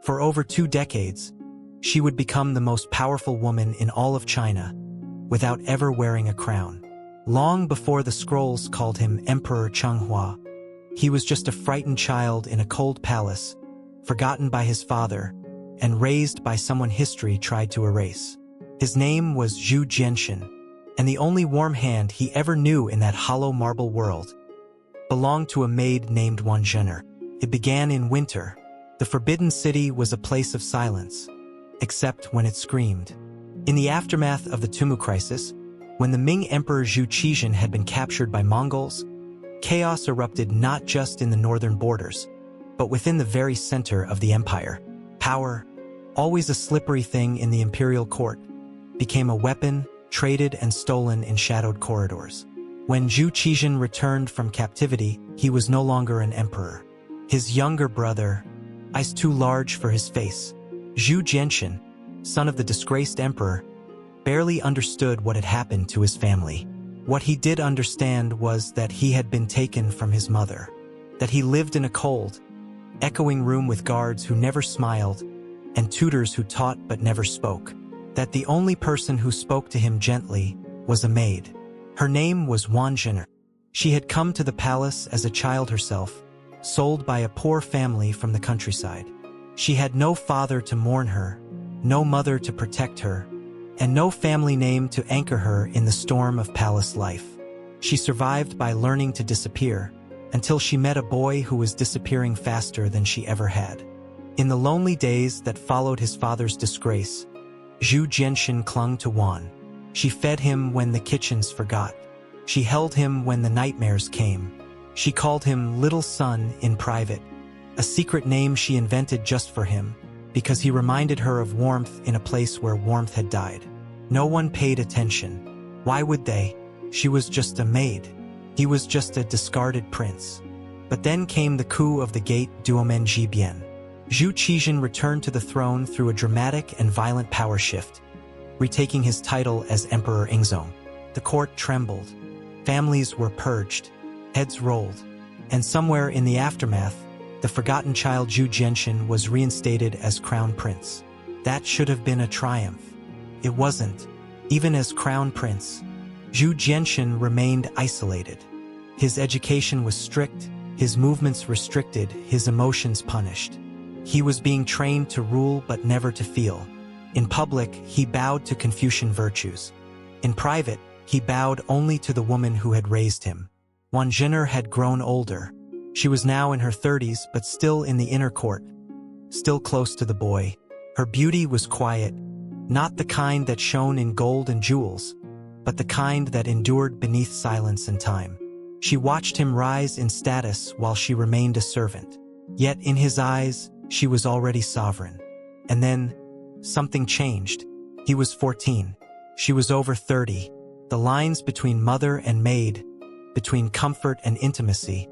For over 2 decades, she would become the most powerful woman in all of China, without ever wearing a crown. Long before the scrolls called him Emperor Chenghua, he was just a frightened child in a cold palace, forgotten by his father, and raised by someone history tried to erase. His name was Zhu Jianxin, and the only warm hand he ever knew in that hollow marble world belonged to a maid named Wan Zhen'er. It began in winter. The Forbidden City was a place of silence, except when it screamed. In the aftermath of the Tumu crisis, when the Ming Emperor Zhu Qixin had been captured by Mongols, chaos erupted not just in the northern borders, but within the very center of the empire. Power, always a slippery thing in the imperial court, became a weapon traded and stolen in shadowed corridors. When Zhu Qixin returned from captivity, he was no longer an emperor. His younger brother, eyes too large for his face, Zhu Jianxin, son of the disgraced emperor, barely understood what had happened to his family. What he did understand was that he had been taken from his mother, that he lived in a cold, echoing room with guards who never smiled and tutors who taught but never spoke, that the only person who spoke to him gently was a maid. Her name was Wan Zhen'er. She had come to the palace as a child herself, sold by a poor family from the countryside. She had no father to mourn her, no mother to protect her, and no family name to anchor her in the storm of palace life. She survived by learning to disappear, until she met a boy who was disappearing faster than she ever had. In the lonely days that followed his father's disgrace, Zhu Jianxin clung to Wan. She fed him when the kitchens forgot. She held him when the nightmares came. She called him Little Son in private, a secret name she invented just for him, because he reminded her of warmth in a place where warmth had died. No one paid attention. Why would they? She was just a maid. He was just a discarded prince. But then came the coup of the Gate Duomenjibian. Zhu Qixin returned to the throne through a dramatic and violent power shift, retaking his title as Emperor Ingzong. The court trembled. Families were purged. Heads rolled. And somewhere in the aftermath, the forgotten child Zhu Jianxin was reinstated as crown prince. That should have been a triumph. It wasn't. Even as crown prince, Zhu Jianxin remained isolated. His education was strict, his movements restricted, his emotions punished. He was being trained to rule but never to feel. In public, he bowed to Confucian virtues. In private, he bowed only to the woman who had raised him. Wan Zhen'er had grown older. She was now in her 30s, but still in the inner court, still close to the boy. Her beauty was quiet, not the kind that shone in gold and jewels, but the kind that endured beneath silence and time. She watched him rise in status while she remained a servant. Yet in his eyes, she was already sovereign. And then, something changed. He was 14. She was over 30. The lines between mother and maid, between comfort and intimacy,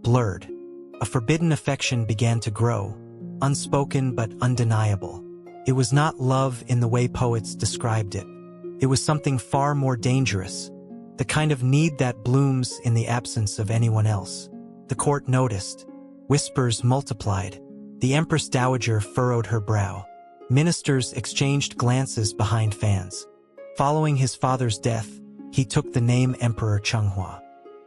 blurred. A forbidden affection began to grow, unspoken but undeniable. It was not love in the way poets described it. It was something far more dangerous, the kind of need that blooms in the absence of anyone else. The court noticed. Whispers multiplied. The Empress Dowager furrowed her brow. Ministers exchanged glances behind fans. Following his father's death, he took the name Emperor Chenghua.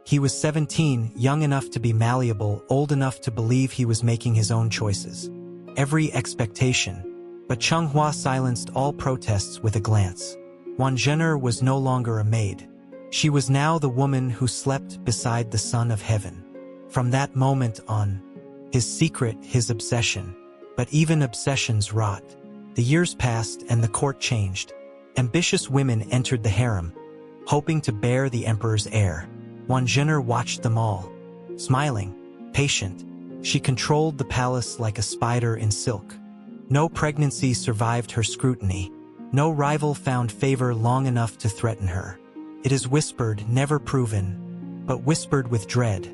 He was 17, young enough to be malleable, old enough to believe he was making his own choices. Every expectation. But Chenghua silenced all protests with a glance. Wan Zhen'er was no longer a maid. She was now the woman who slept beside the Son of Heaven. From that moment on, his secret, his obsession. But even obsessions rot. The years passed and the court changed. Ambitious women entered the harem, hoping to bear the emperor's heir. Wan Zhen'er watched them all, smiling, patient. She controlled the palace like a spider in silk. No pregnancy survived her scrutiny. No rival found favor long enough to threaten her. It is whispered, never proven, but whispered with dread,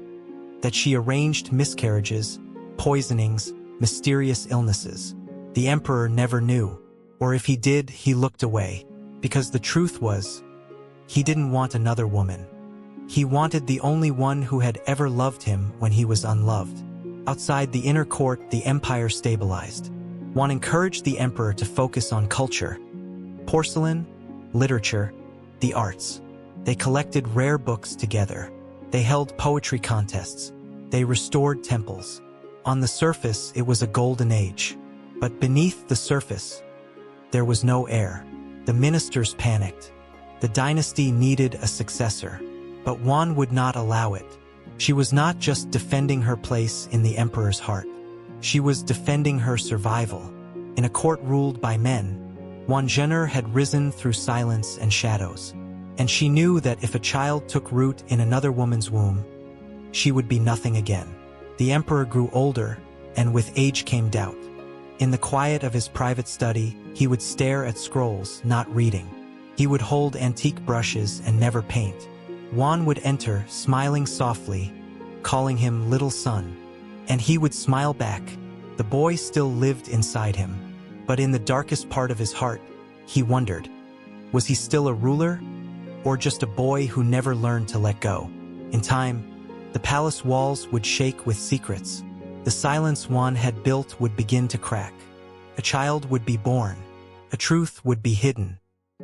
that she arranged miscarriages, poisonings, mysterious illnesses. The emperor never knew, or if he did, he looked away, because the truth was, he didn't want another woman. He wanted the only one who had ever loved him when he was unloved. Outside the inner court, the empire stabilized. Wan encouraged the emperor to focus on culture, porcelain, literature, the arts. They collected rare books together. They held poetry contests. They restored temples. On the surface, it was a golden age. But beneath the surface, there was no heir. The ministers panicked. The dynasty needed a successor. But Wan would not allow it. She was not just defending her place in the emperor's heart. She was defending her survival. In a court ruled by men, Wan Zhen'er had risen through silence and shadows. And she knew that if a child took root in another woman's womb, she would be nothing again. The emperor grew older, and with age came doubt. In the quiet of his private study, he would stare at scrolls, not reading. He would hold antique brushes and never paint. Wan would enter, smiling softly, calling him little son. And he would smile back. The boy still lived inside him. But in the darkest part of his heart, he wondered, was he still a ruler? Or just a boy who never learned to let go? In time, the palace walls would shake with secrets. The silence Wan had built would begin to crack. A child would be born. A truth would be hidden.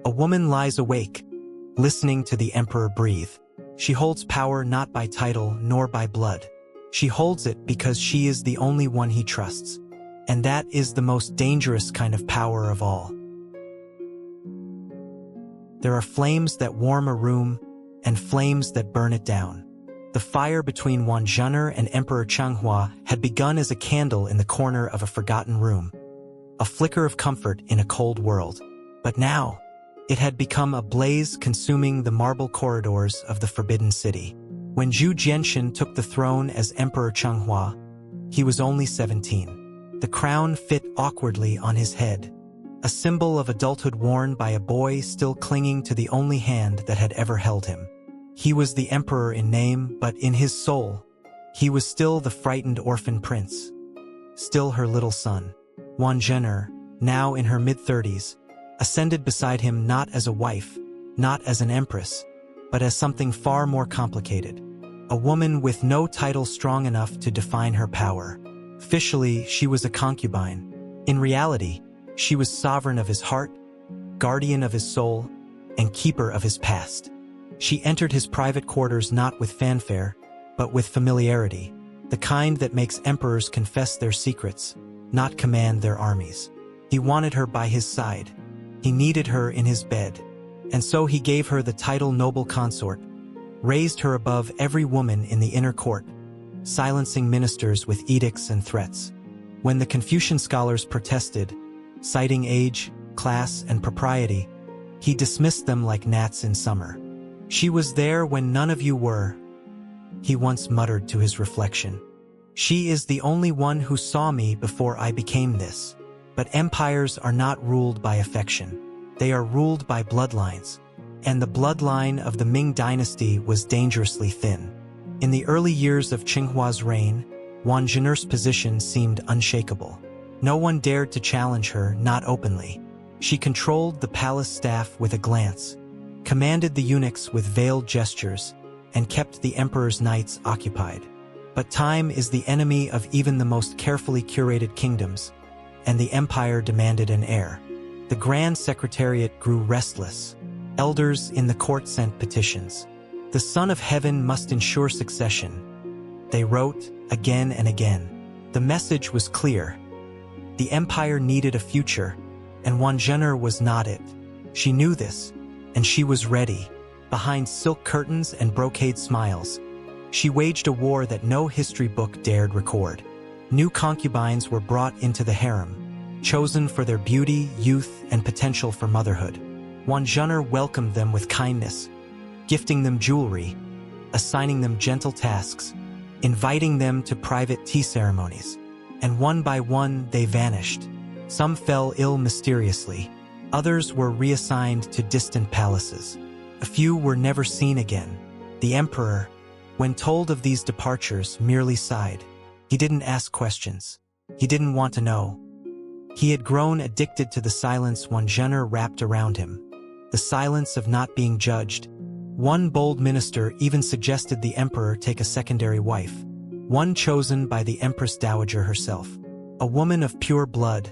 A woman lies awake, listening to the emperor breathe. She holds power not by title nor by blood. She holds it because she is the only one he trusts. And that is the most dangerous kind of power of all. There are flames that warm a room and flames that burn it down. The fire between Wan Zhen'er and Emperor Changhua had begun as a candle in the corner of a forgotten room, a flicker of comfort in a cold world. But now, it had become a blaze consuming the marble corridors of the Forbidden City. When Zhu Jianxin took the throne as Emperor Changhua, he was only 17. The crown fit awkwardly on his head, a symbol of adulthood worn by a boy still clinging to the only hand that had ever held him. He was the emperor in name, but in his soul, he was still the frightened orphan prince, still her little son. Wan Zhen'er, now in her mid-30s, ascended beside him not as a wife, not as an empress, but as something far more complicated. A woman with no title strong enough to define her power. Officially, she was a concubine. In reality, she was sovereign of his heart, guardian of his soul, and keeper of his past. She entered his private quarters not with fanfare, but with familiarity, the kind that makes emperors confess their secrets, not command their armies. He wanted her by his side. He needed her in his bed. And so he gave her the title noble consort, raised her above every woman in the inner court, silencing ministers with edicts and threats. When the Confucian scholars protested, citing age, class, and propriety, he dismissed them like gnats in summer. She was there when none of you were, he once muttered to his reflection. She is the only one who saw me before I became this. But empires are not ruled by affection. They are ruled by bloodlines. And the bloodline of the Ming Dynasty was dangerously thin. In the early years of Qinghua's reign, Wan Zhen'er's position seemed unshakable. No one dared to challenge her, not openly. She controlled the palace staff with a glance, commanded the eunuchs with veiled gestures, and kept the emperor's knights occupied. But time is the enemy of even the most carefully curated kingdoms, and the empire demanded an heir. The Grand Secretariat grew restless. Elders in the court sent petitions. The Son of Heaven must ensure succession. They wrote again and again. The message was clear. The empire needed a future, and Wan Zhen'er was not it. She knew this, and she was ready. Behind silk curtains and brocade smiles, she waged a war that no history book dared record. New concubines were brought into the harem, chosen for their beauty, youth, and potential for motherhood. Wan Zhen'er welcomed them with kindness, gifting them jewelry, assigning them gentle tasks, inviting them to private tea ceremonies. And one by one, they vanished. Some fell ill mysteriously. Others were reassigned to distant palaces. A few were never seen again. The emperor, when told of these departures, merely sighed. He didn't ask questions. He didn't want to know. He had grown addicted to the silence Wan Zhen'er wrapped around him. The silence of not being judged. One bold minister even suggested the emperor take a secondary wife, one chosen by the Empress Dowager herself. A woman of pure blood,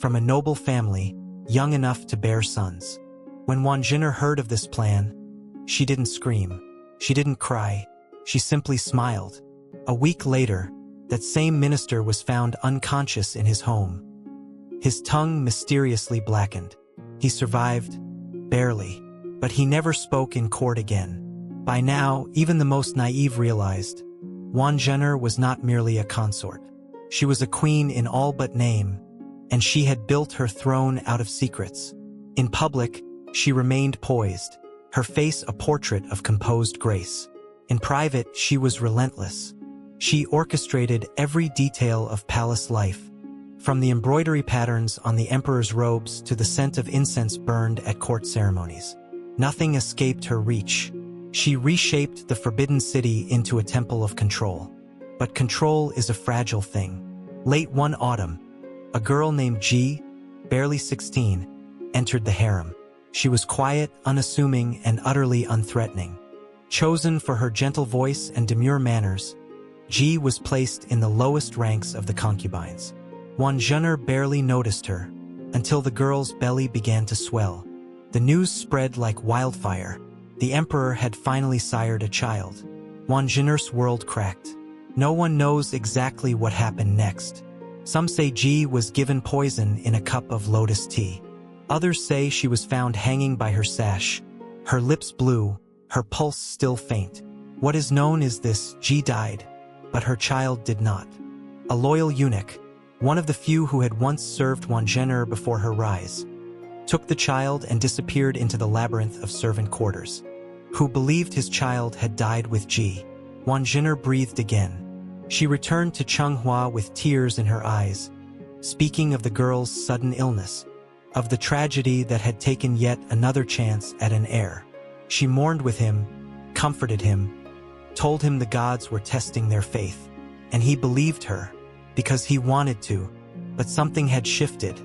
from a noble family, young enough to bear sons. When Wan Zhen'er heard of this plan, she didn't scream. She didn't cry. She simply smiled. A week later, that same minister was found unconscious in his home. His tongue mysteriously blackened. He survived, barely, but he never spoke in court again. By now, even the most naive realized, Wan Zhen'er was not merely a consort. She was a queen in all but name, and she had built her throne out of secrets. In public, she remained poised, her face a portrait of composed grace. In private, she was relentless. She orchestrated every detail of palace life, from the embroidery patterns on the emperor's robes to the scent of incense burned at court ceremonies. Nothing escaped her reach. She reshaped the Forbidden City into a temple of control. But control is a fragile thing. Late one autumn, a girl named Ji, barely 16, entered the harem. She was quiet, unassuming, and utterly unthreatening. Chosen for her gentle voice and demure manners, Ji was placed in the lowest ranks of the concubines. Wan Zhen'er barely noticed her, until the girl's belly began to swell. The news spread like wildfire. The emperor had finally sired a child. Wan Zhen'er's world cracked. No one knows exactly what happened next. Some say Ji was given poison in a cup of lotus tea. Others say she was found hanging by her sash, her lips blue, her pulse still faint. What is known is this: Ji died, but her child did not. A loyal eunuch, one of the few who had once served Wan Zhen'er before her rise, took the child and disappeared into the labyrinth of servant quarters. Who believed his child had died with Ji. Wan Zhen'er breathed again. She returned to Changhua with tears in her eyes, speaking of the girl's sudden illness, of the tragedy that had taken yet another chance at an heir. She mourned with him, comforted him, told him the gods were testing their faith, and he believed her, because he wanted to, but something had shifted.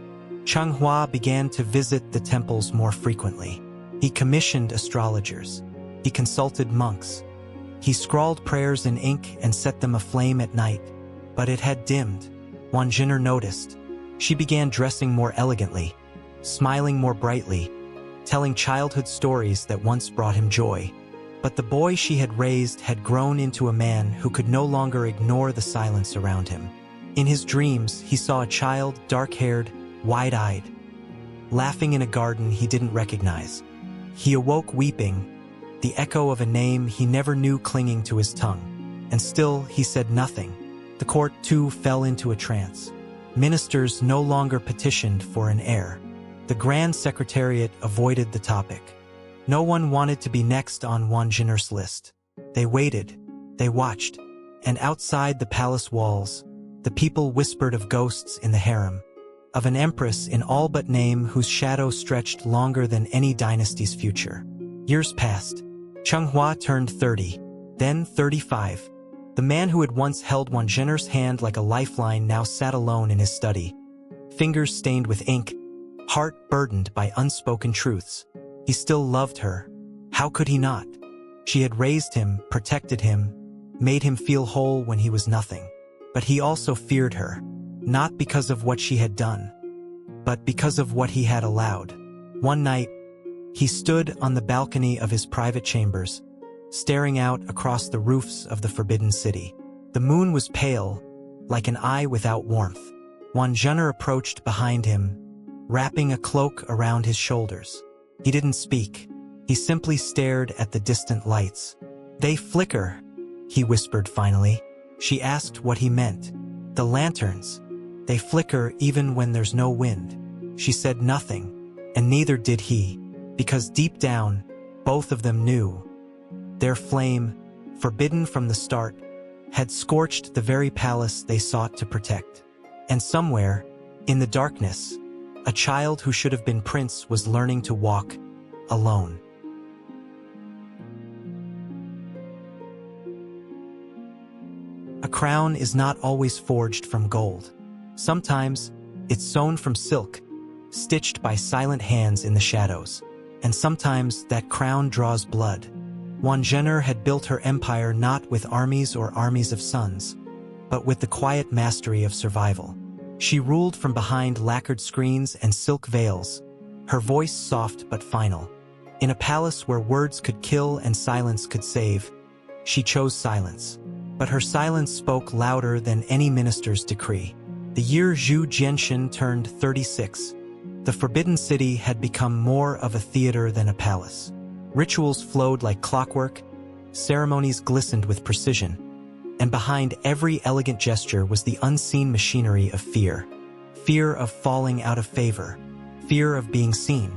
Changhua began to visit the temples more frequently. He commissioned astrologers. He consulted monks. He scrawled prayers in ink and set them aflame at night, but it had dimmed. Wan Zhen'er noticed. She began dressing more elegantly, smiling more brightly, telling childhood stories that once brought him joy. But the boy she had raised had grown into a man who could no longer ignore the silence around him. In his dreams, he saw a child, dark-haired, wide-eyed, laughing in a garden he didn't recognize. He awoke weeping, the echo of a name he never knew clinging to his tongue. And still, he said nothing. The court, too, fell into a trance. Ministers no longer petitioned for an heir. The Grand Secretariat avoided the topic. No one wanted to be next on Wan Zhen'er's list. They waited, they watched, and outside the palace walls, the people whispered of ghosts in the harem, of an empress in all but name whose shadow stretched longer than any dynasty's future. Years passed. Changhua turned 30, then 35. The man who had once held Wan Zhen'er's hand like a lifeline now sat alone in his study, fingers stained with ink, heart burdened by unspoken truths. He still loved her. How could he not? She had raised him, protected him, made him feel whole when he was nothing. But he also feared her, not because of what she had done, but because of what he had allowed. One night, he stood on the balcony of his private chambers, staring out across the roofs of the Forbidden City. The moon was pale, like an eye without warmth. Wan Zhen'er approached behind him, wrapping a cloak around his shoulders. He didn't speak. He simply stared at the distant lights. "They flicker," he whispered finally. She asked what he meant. "The lanterns. They flicker even when there's no wind." She said nothing, and neither did he, because deep down, both of them knew. Their flame, forbidden from the start, had scorched the very palace they sought to protect. And somewhere, in the darkness, a child who should have been prince was learning to walk alone. A crown is not always forged from gold. Sometimes, it's sewn from silk, stitched by silent hands in the shadows. And sometimes that crown draws blood. Wan Zhen'er had built her empire not with armies or armies of sons, but with the quiet mastery of survival. She ruled from behind lacquered screens and silk veils, her voice soft but final. In a palace where words could kill and silence could save, she chose silence. But her silence spoke louder than any minister's decree. The year Zhu Jianxin turned 36. The Forbidden City had become more of a theater than a palace. Rituals flowed like clockwork, ceremonies glistened with precision, and behind every elegant gesture was the unseen machinery of fear. Fear of falling out of favor, fear of being seen,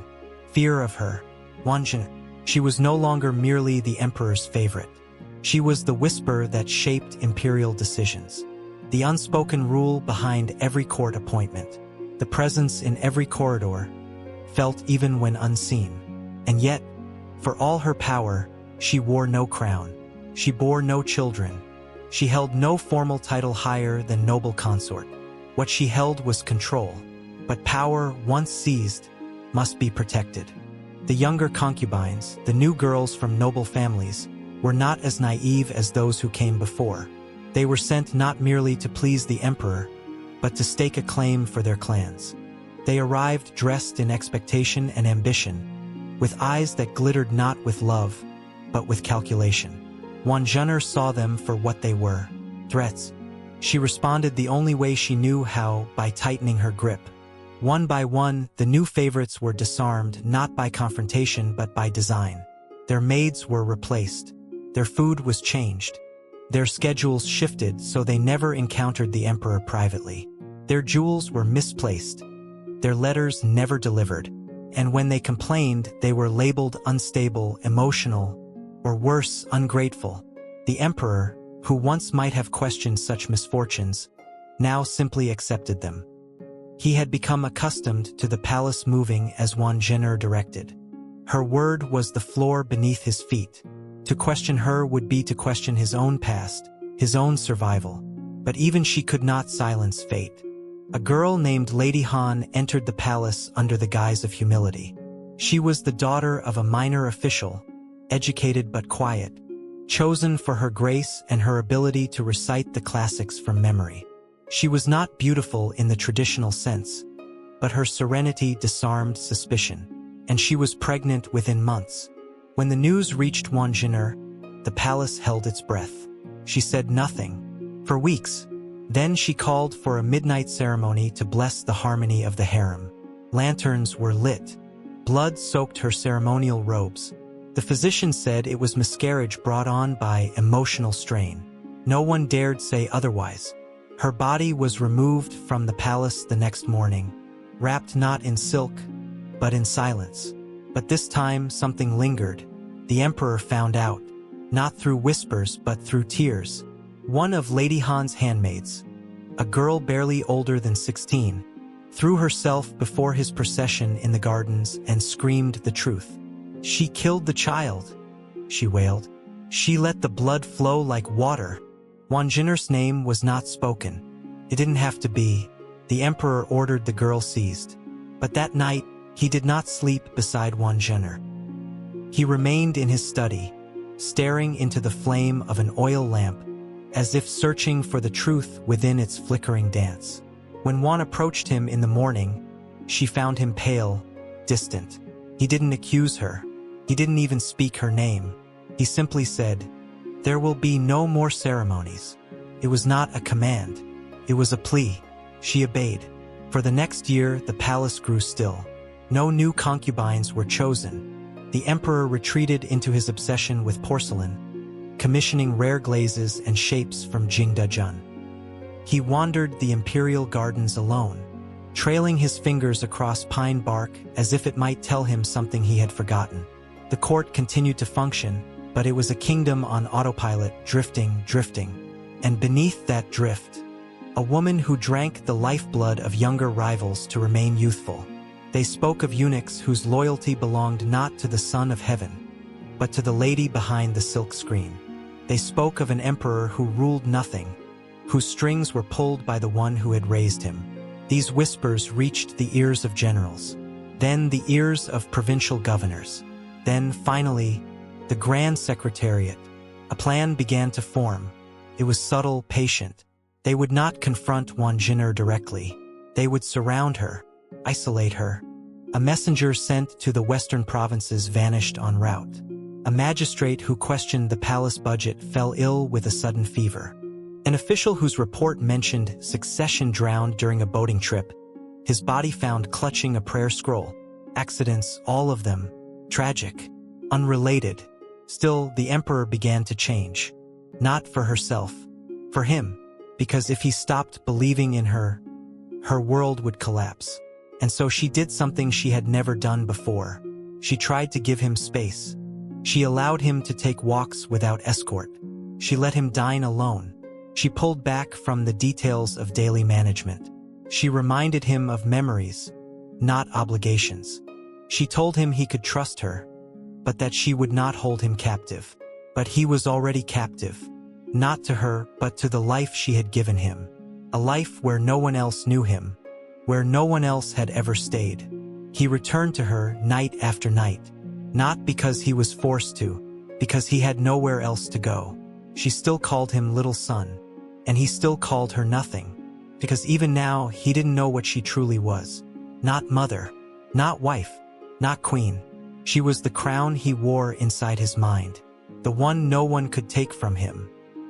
fear of her, Wan Zhen'er. She was no longer merely the emperor's favorite. She was the whisper that shaped imperial decisions, the unspoken rule behind every court appointment, the presence in every corridor, felt even when unseen. And yet, for all her power, she wore no crown. She bore no children. She held no formal title higher than noble consort. What she held was control, but power, once seized, must be protected. The younger concubines, the new girls from noble families, were not as naive as those who came before. They were sent not merely to please the emperor, but to stake a claim for their clans. They arrived dressed in expectation and ambition, with eyes that glittered not with love, but with calculation. Wan Zhen'er saw them for what they were, threats. She responded the only way she knew how, by tightening her grip. One by one, the new favorites were disarmed not by confrontation but by design. Their maids were replaced. Their food was changed. Their schedules shifted so they never encountered the emperor privately. Their jewels were misplaced. Their letters never delivered. And when they complained, they were labeled unstable, emotional, or worse, ungrateful. The emperor, who once might have questioned such misfortunes, now simply accepted them. He had become accustomed to the palace moving as Wan Zhen'er directed. Her word was the floor beneath his feet. To question her would be to question his own past, his own survival. But even she could not silence fate. A girl named Lady Han entered the palace under the guise of humility. She was the daughter of a minor official, educated but quiet, chosen for her grace and her ability to recite the classics from memory. She was not beautiful in the traditional sense, but her serenity disarmed suspicion, and she was pregnant within months. When the news reached Wan Zhen'er, the palace held its breath. She said nothing for weeks. Then she called for a midnight ceremony to bless the harmony of the harem. Lanterns were lit. Blood soaked her ceremonial robes. The physician said it was miscarriage brought on by emotional strain. No one dared say otherwise. Her body was removed from the palace the next morning, wrapped not in silk, but in silence. But this time something lingered. The emperor found out, not through whispers but through tears. One of Lady Han's handmaids, a girl barely older than 16, threw herself before his procession in the gardens and screamed the truth. "She killed the child," she wailed. "She let the blood flow like water." Wan Zhen'er's name was not spoken. It didn't have to be. The emperor ordered the girl seized. But that night, he did not sleep beside Wan Zhen'er. He remained in his study, staring into the flame of an oil lamp, as if searching for the truth within its flickering dance. When Wan approached him in the morning, she found him pale, distant. He didn't accuse her. He didn't even speak her name. He simply said, "There will be no more ceremonies." It was not a command. It was a plea. She obeyed. For the next year, the palace grew still. No new concubines were chosen. The emperor retreated into his obsession with porcelain, commissioning rare glazes and shapes from Jingdezhen. He wandered the imperial gardens alone, trailing his fingers across pine bark as if it might tell him something he had forgotten. The court continued to function, but it was a kingdom on autopilot, drifting. And beneath that drift, a woman who drank the lifeblood of younger rivals to remain youthful. They spoke of eunuchs whose loyalty belonged not to the Son of Heaven, but to the lady behind the silk screen. They spoke of an emperor who ruled nothing, whose strings were pulled by the one who had raised him. These whispers reached the ears of generals, then the ears of provincial governors, then, finally, the Grand Secretariat. A plan began to form. It was subtle, patient. They would not confront Wan Zhen'er directly. They would surround her, isolate her. A messenger sent to the western provinces vanished en route. A magistrate who questioned the palace budget fell ill with a sudden fever. An official whose report mentioned succession drowned during a boating trip, his body found clutching a prayer scroll. Accidents, all of them, tragic, unrelated. Still, the emperor began to change. Not for herself, for him, because if he stopped believing in her, her world would collapse. And so she did something she had never done before. She tried to give him space. She allowed him to take walks without escort. She let him dine alone. She pulled back from the details of daily management. She reminded him of memories, not obligations. She told him he could trust her, but that she would not hold him captive. But he was already captive, not to her, but to the life she had given him. A life where no one else knew him, where no one else had ever stayed. He returned to her night after night, not because he was forced to, because he had nowhere else to go. She still called him little son, and he still called her nothing, because even now he didn't know what she truly was. Not mother, not wife, not queen. She was the crown he wore inside his mind, the one no one could take from him.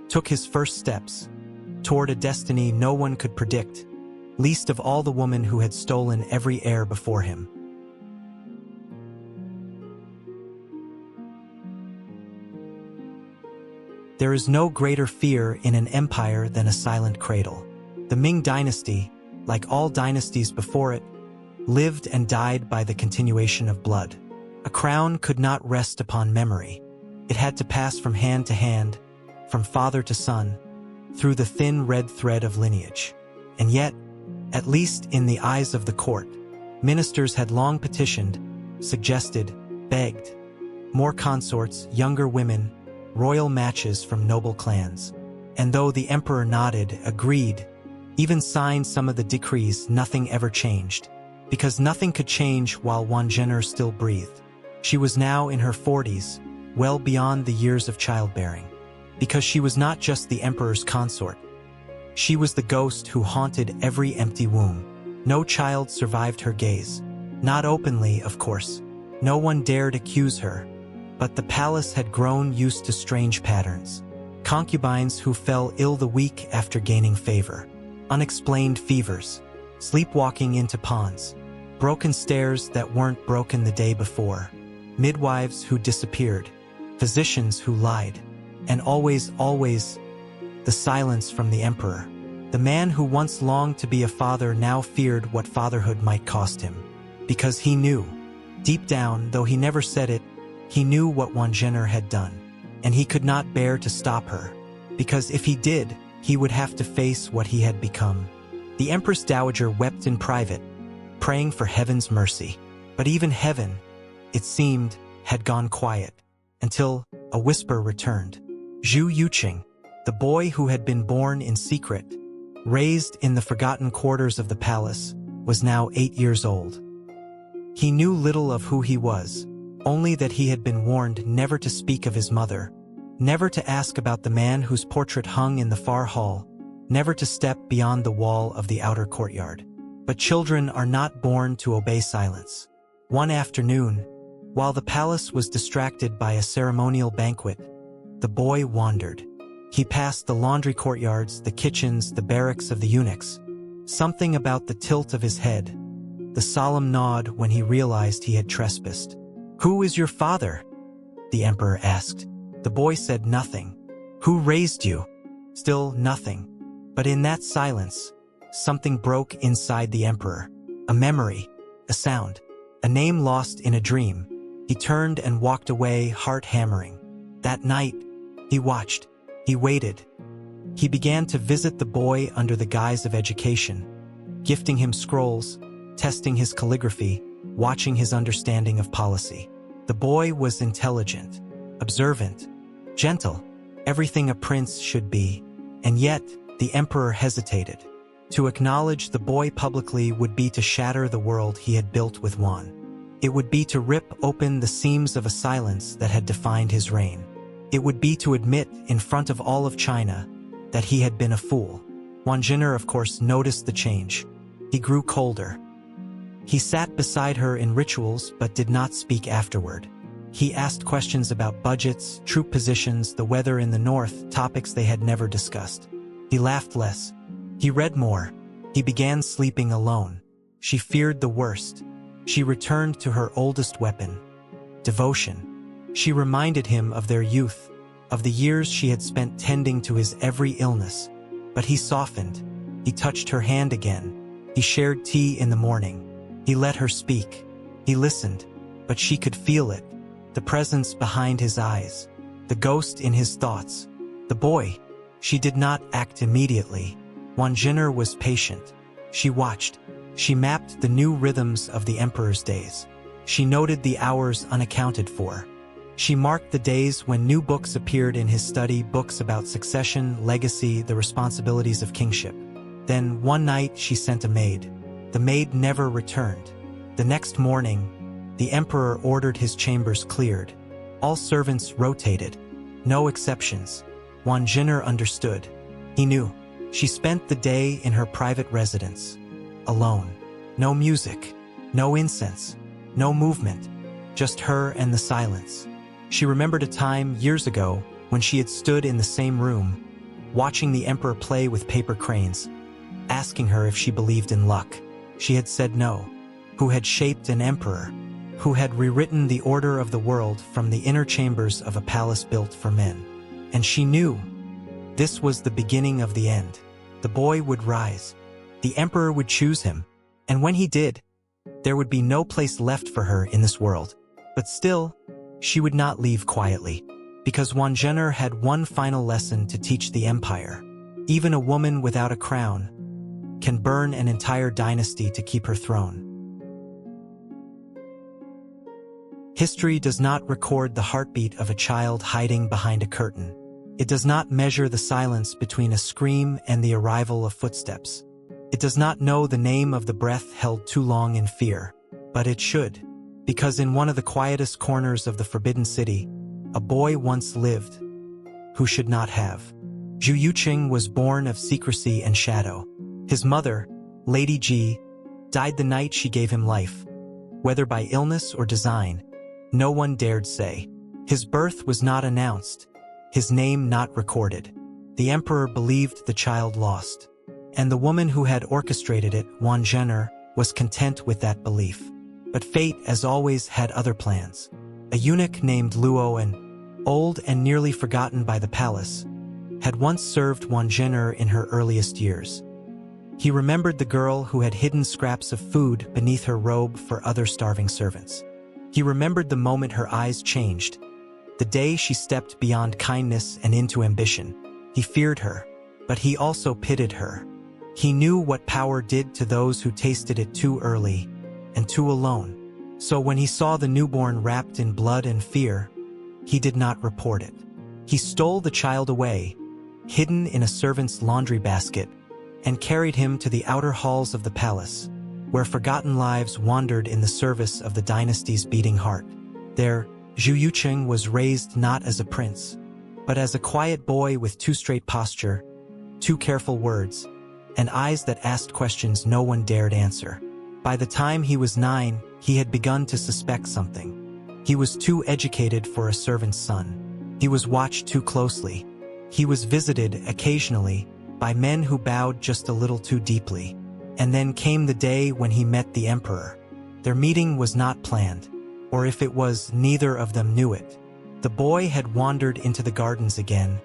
Took his first steps toward a destiny no one could predict, least of all the woman who had stolen every heir before him. There is no greater fear in an empire than a silent cradle. The Ming Dynasty, like all dynasties before it, lived and died by the continuation of blood. A crown could not rest upon memory. It had to pass from hand to hand, from father to son, through the thin red thread of lineage. And yet, at least in the eyes of the court, ministers had long petitioned, suggested, begged. More consorts, younger women, royal matches from noble clans. And though the emperor nodded, agreed, even signed some of the decrees, nothing ever changed. Because nothing could change while Wan Zhen'er still breathed. She was now in her 40s, well beyond the years of childbearing. Because she was not just the emperor's consort. She was the ghost who haunted every empty womb. No child survived her gaze. Not openly, of course. No one dared accuse her. But the palace had grown used to strange patterns. Concubines who fell ill the week after gaining favor. Unexplained fevers. Sleepwalking into ponds. Broken stairs that weren't broken the day before. Midwives who disappeared. Physicians who lied. And always, the silence from the emperor. The man who once longed to be a father now feared what fatherhood might cost him. Because he knew. Deep down, though he never said it, he knew what Wan Zhen'er had done. And he could not bear to stop her. Because if he did, he would have to face what he had become. The Empress Dowager wept in private, praying for heaven's mercy. But even heaven, it seemed, had gone quiet, until a whisper returned. Zhu Yuqing, the boy who had been born in secret, raised in the forgotten quarters of the palace, was now 8 years old. He knew little of who he was, only that he had been warned never to speak of his mother, never to ask about the man whose portrait hung in the far hall, never to step beyond the wall of the outer courtyard. But children are not born to obey silence. One afternoon, while the palace was distracted by a ceremonial banquet, the boy wandered. He passed the laundry courtyards, the kitchens, the barracks of the eunuchs. Something about the tilt of his head, the solemn nod when he realized he had trespassed. "Who is your father?" the emperor asked. The boy said nothing. "Who raised you?" Still nothing. But in that silence, something broke inside the emperor. A memory, a sound, a name lost in a dream. He turned and walked away, heart hammering. That night, he watched. He waited. He began to visit the boy under the guise of education, gifting him scrolls, testing his calligraphy, watching his understanding of policy. The boy was intelligent, observant, gentle, everything a prince should be. And yet, the emperor hesitated. To acknowledge the boy publicly would be to shatter the world he had built with Wan. It would be to rip open the seams of a silence that had defined his reign. It would be to admit in front of all of China that he had been a fool. Wan Zhen'er, of course, noticed the change. he grew colder. He sat beside her in rituals but did not speak afterward. He asked questions about budgets, troop positions, the weather in the north, topics they had never discussed. He laughed less. He read more. He began sleeping alone. She feared the worst. She returned to her oldest weapon, devotion. She reminded him of their youth, of the years she had spent tending to his every illness. But he softened. He touched her hand again. He shared tea in the morning. He let her speak. He listened, but she could feel it, the presence behind his eyes, the ghost in his thoughts. The boy. She did not act immediately. Wan Zhen'er was patient. She watched. She mapped the new rhythms of the emperor's days. She noted the hours unaccounted for. She marked the days when new books appeared in his study, books about succession, legacy, the responsibilities of kingship. Then, one night, she sent a maid. The maid never returned. The next morning, the emperor ordered his chambers cleared. All servants rotated. No exceptions. Wan Zhen'er understood. He knew. She spent the day in her private residence. Alone. No music. No incense. No movement. Just her and the silence. She remembered a time years ago when she had stood in the same room, watching the emperor play with paper cranes, asking her if she believed in luck. She had said no. Who had shaped an emperor? Who had rewritten the order of the world from the inner chambers of a palace built for men? And she knew this was the beginning of the end. The boy would rise. The emperor would choose him. And when he did, there would be no place left for her in this world. But still, she would not leave quietly, because Wan Zhen'er had one final lesson to teach the empire. Even a woman without a crown can burn an entire dynasty to keep her throne. History does not record the heartbeat of a child hiding behind a curtain. It does not measure the silence between a scream and the arrival of footsteps. It does not know the name of the breath held too long in fear. But it should, because in one of the quietest corners of the Forbidden City, a boy once lived who should not have. Zhu Yuqing was born of secrecy and shadow. His mother, Lady Ji, died the night she gave him life. Whether by illness or design, no one dared say. His birth was not announced, his name not recorded. The emperor believed the child lost. And the woman who had orchestrated it, Wan Zhen'er, was content with that belief. But fate, as always, had other plans. A eunuch named Luo, old and nearly forgotten by the palace, had once served Wan Zhen'er in her earliest years. He remembered the girl who had hidden scraps of food beneath her robe for other starving servants. He remembered the moment her eyes changed, the day she stepped beyond kindness and into ambition. He feared her, but he also pitied her. He knew what power did to those who tasted it too early and too alone. So when he saw the newborn wrapped in blood and fear, he did not report it. He stole the child away, hidden in a servant's laundry basket, and carried him to the outer halls of the palace, where forgotten lives wandered in the service of the dynasty's beating heart. There, Zhu Yuqing was raised not as a prince, but as a quiet boy with too straight posture, too careful words, and eyes that asked questions no one dared answer. By the time he was 9, he had begun to suspect something. He was too educated for a servant's son. He was watched too closely. He was visited, occasionally, by men who bowed just a little too deeply. And then came the day when he met the emperor. Their meeting was not planned, or if it was, neither of them knew it. The boy had wandered into the gardens again,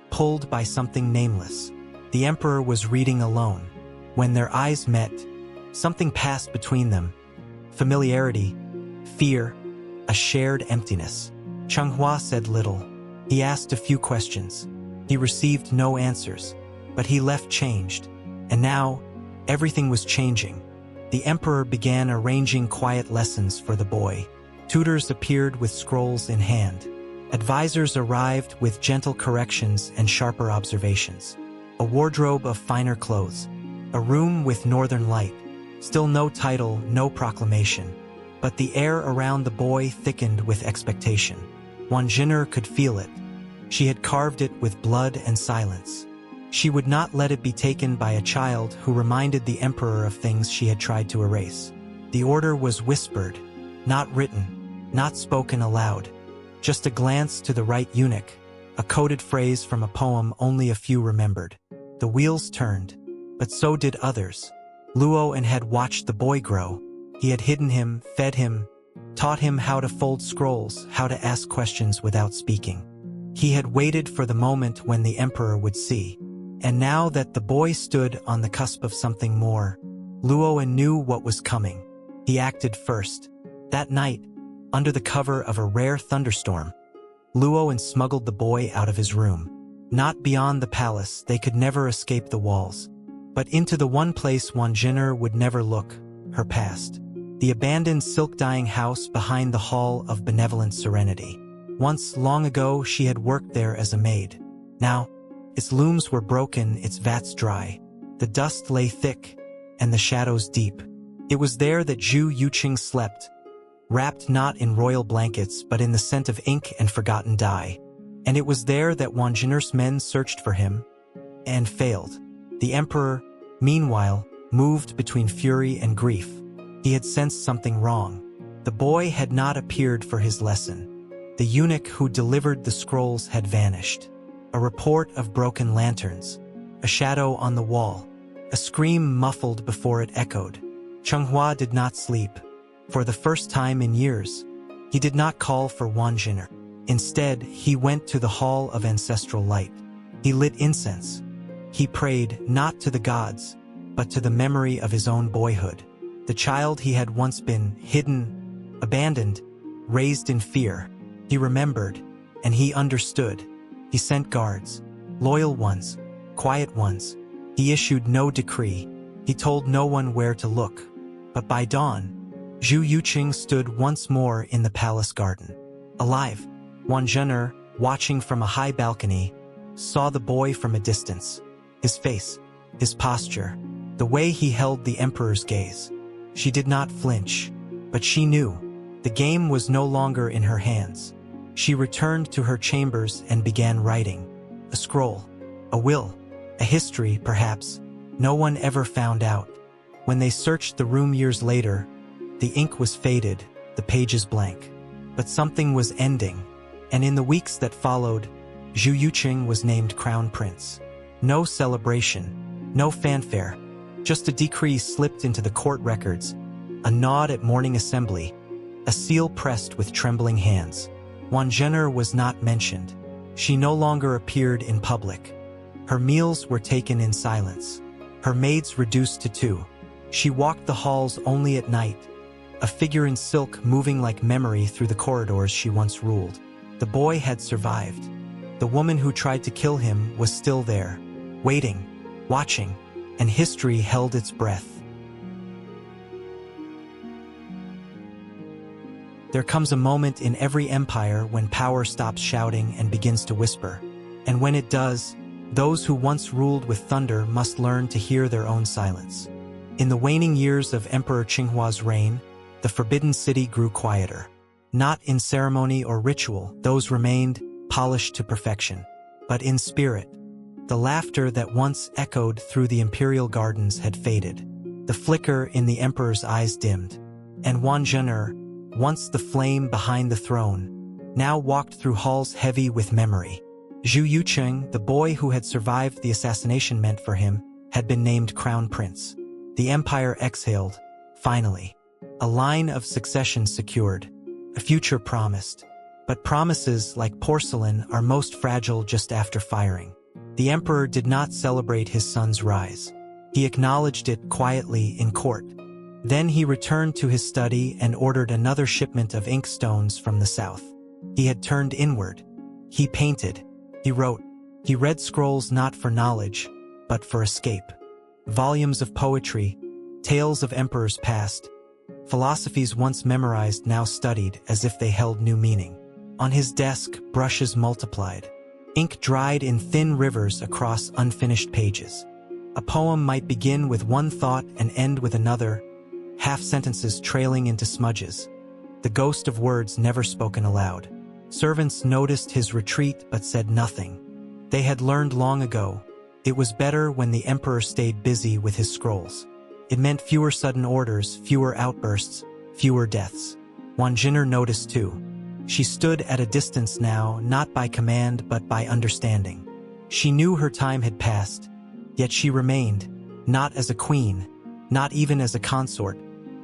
pulled by something nameless. The emperor was reading alone. When their eyes met, something passed between them. Familiarity, fear, a shared emptiness. Changhua said little. He asked a few questions. He received no answers, but he left changed. And now, everything was changing. The emperor began arranging quiet lessons for the boy. Tutors appeared with scrolls in hand. Advisors arrived with gentle corrections and sharper observations. A wardrobe of finer clothes. A room with northern light. Still no title, no proclamation. But the air around the boy thickened with expectation. Wan Zhen'er could feel it. She had carved it with blood and silence. She would not let it be taken by a child who reminded the emperor of things she had tried to erase. The order was whispered, not written, not spoken aloud. Just a glance to the right eunuch, a coded phrase from a poem only a few remembered. The wheels turned, but so did others. Luo and had watched the boy grow. He had hidden him, fed him, taught him how to fold scrolls, how to ask questions without speaking. He had waited for the moment when the emperor would see. And now that the boy stood on the cusp of something more, Luo knew what was coming. He acted first. That night, under the cover of a rare thunderstorm, Luo smuggled the boy out of his room. Not beyond the palace, they could never escape the walls, but into the one place Wan Zhen'er would never look, her past. The abandoned silk-dyeing house behind the Hall of Benevolent Serenity. Once, long ago, she had worked there as a maid. Now, its looms were broken, its vats dry. The dust lay thick, and the shadows deep. It was there that Zhu Yuqing slept, wrapped not in royal blankets but in the scent of ink and forgotten dye. And it was there that Wan Zhen'er's men searched for him, and failed. The emperor, meanwhile, moved between fury and grief. He had sensed something wrong. The boy had not appeared for his lesson. The eunuch who delivered the scrolls had vanished. A report of broken lanterns, a shadow on the wall, a scream muffled before it echoed. Chenghua did not sleep. For the first time in years, he did not call for Wan Zhen'er. Instead, he went to the Hall of Ancestral Light. He lit incense. He prayed not to the gods, but to the memory of his own boyhood. The child he had once been, hidden, abandoned, raised in fear. He remembered, and he understood. He sent guards, loyal ones, quiet ones. He issued no decree. He told no one where to look. But by dawn, Zhu Yuqing stood once more in the palace garden. Alive, Wan Zhen'er, watching from a high balcony, saw the boy from a distance. His face, his posture, the way he held the emperor's gaze. She did not flinch, but she knew. The game was no longer in her hands. She returned to her chambers and began writing. A scroll, a will, a history, perhaps. No one ever found out. When they searched the room years later, the ink was faded, the pages blank. But something was ending, and in the weeks that followed, Zhu Yuqing was named Crown Prince. No celebration, no fanfare, just a decree slipped into the court records, a nod at morning assembly, a seal pressed with trembling hands. Wan Zhen'er was not mentioned. She no longer appeared in public. Her meals were taken in silence. Her maids reduced to 2. She walked the halls only at night, a figure in silk moving like memory through the corridors she once ruled. The boy had survived. The woman who tried to kill him was still there, waiting, watching, and history held its breath. There comes a moment in every empire when power stops shouting and begins to whisper. And when it does, those who once ruled with thunder must learn to hear their own silence. In the waning years of Emperor Qinghua's reign, the Forbidden City grew quieter. Not in ceremony or ritual, those remained polished to perfection, but in spirit. The laughter that once echoed through the imperial gardens had faded. The flicker in the emperor's eyes dimmed. And Wan Zhen'er, once the flame behind the throne, now walked through halls heavy with memory. Zhu Yuqing, the boy who had survived the assassination meant for him, had been named Crown Prince. The empire exhaled, finally. A line of succession secured, a future promised. But promises, like porcelain, are most fragile just after firing. The emperor did not celebrate his son's rise. He acknowledged it quietly in court. Then he returned to his study and ordered another shipment of inkstones from the south. He had turned inward. He painted. He wrote. He read scrolls not for knowledge, but for escape. Volumes of poetry, tales of emperors past, philosophies once memorized now studied as if they held new meaning. On his desk, brushes multiplied. Ink dried in thin rivers across unfinished pages. A poem might begin with one thought and end with another, half-sentences trailing into smudges. The ghost of words never spoken aloud. Servants noticed his retreat but said nothing. They had learned long ago, It was better when the emperor stayed busy with his scrolls. It meant fewer sudden orders, fewer outbursts, fewer deaths. Wan Zhen'er noticed too. She stood at a distance now, not by command but by understanding. She knew her time had passed, yet she remained, not as a queen, not even as a consort,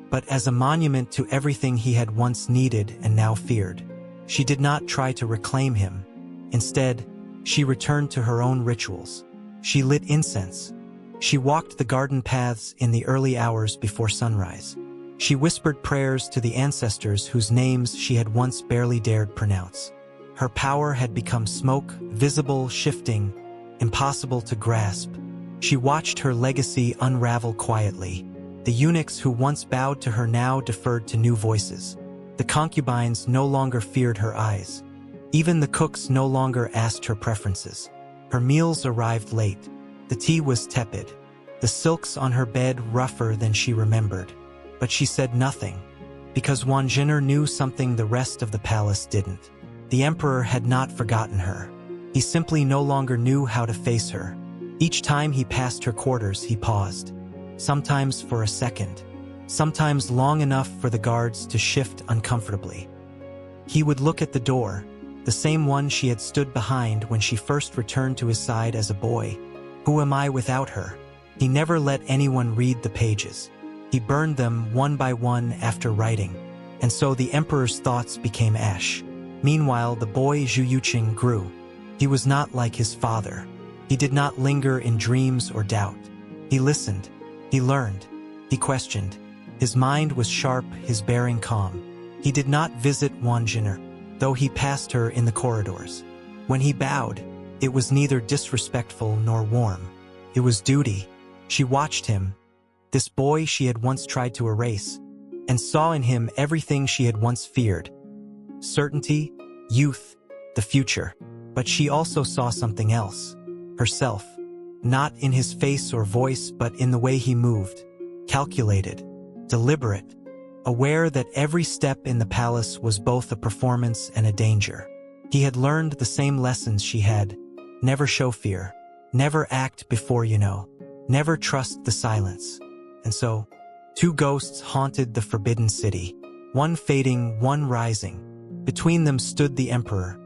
but as a monument to everything he had once needed and now feared. She did not try to reclaim him. Instead, she returned to her own rituals. She lit incense. She walked the garden paths in the early hours before sunrise. She whispered prayers to the ancestors whose names she had once barely dared pronounce. Her power had become smoke, visible, shifting, impossible to grasp. She watched her legacy unravel quietly. The eunuchs who once bowed to her now deferred to new voices. The concubines no longer feared her eyes. Even the cooks no longer asked her preferences. Her meals arrived late. The tea was tepid. The silks on her bed rougher than she remembered. But she said nothing, because Wan Zhen'er knew something the rest of the palace didn't. The emperor had not forgotten her. He simply no longer knew how to face her. Each time he passed her quarters, he paused. Sometimes for a second. Sometimes long enough for the guards to shift uncomfortably. He would look at the door, the same one she had stood behind when she first returned to his side as a boy. Who am I without her? He never let anyone read the pages. He burned them one by one after writing, and so the emperor's thoughts became ash. Meanwhile, the boy Zhu Yuqing grew. He was not like his father. He did not linger in dreams or doubt. He listened. He learned. He questioned. His mind was sharp, his bearing calm. He did not visit Wan Zhen'er, though he passed her in the corridors. When he bowed, it was neither disrespectful nor warm. It was duty. She watched him, this boy she had once tried to erase, and saw in him everything she had once feared. Certainty, youth, the future. But she also saw something else. Herself. Not in his face or voice, but in the way he moved. Calculated. Deliberate. Aware that every step in the palace was both a performance and a danger. He had learned the same lessons she had. Never show fear. Never act before you know. Never trust the silence. And so, two ghosts haunted the forbidden city. One fading, one rising. Between them stood the emperor.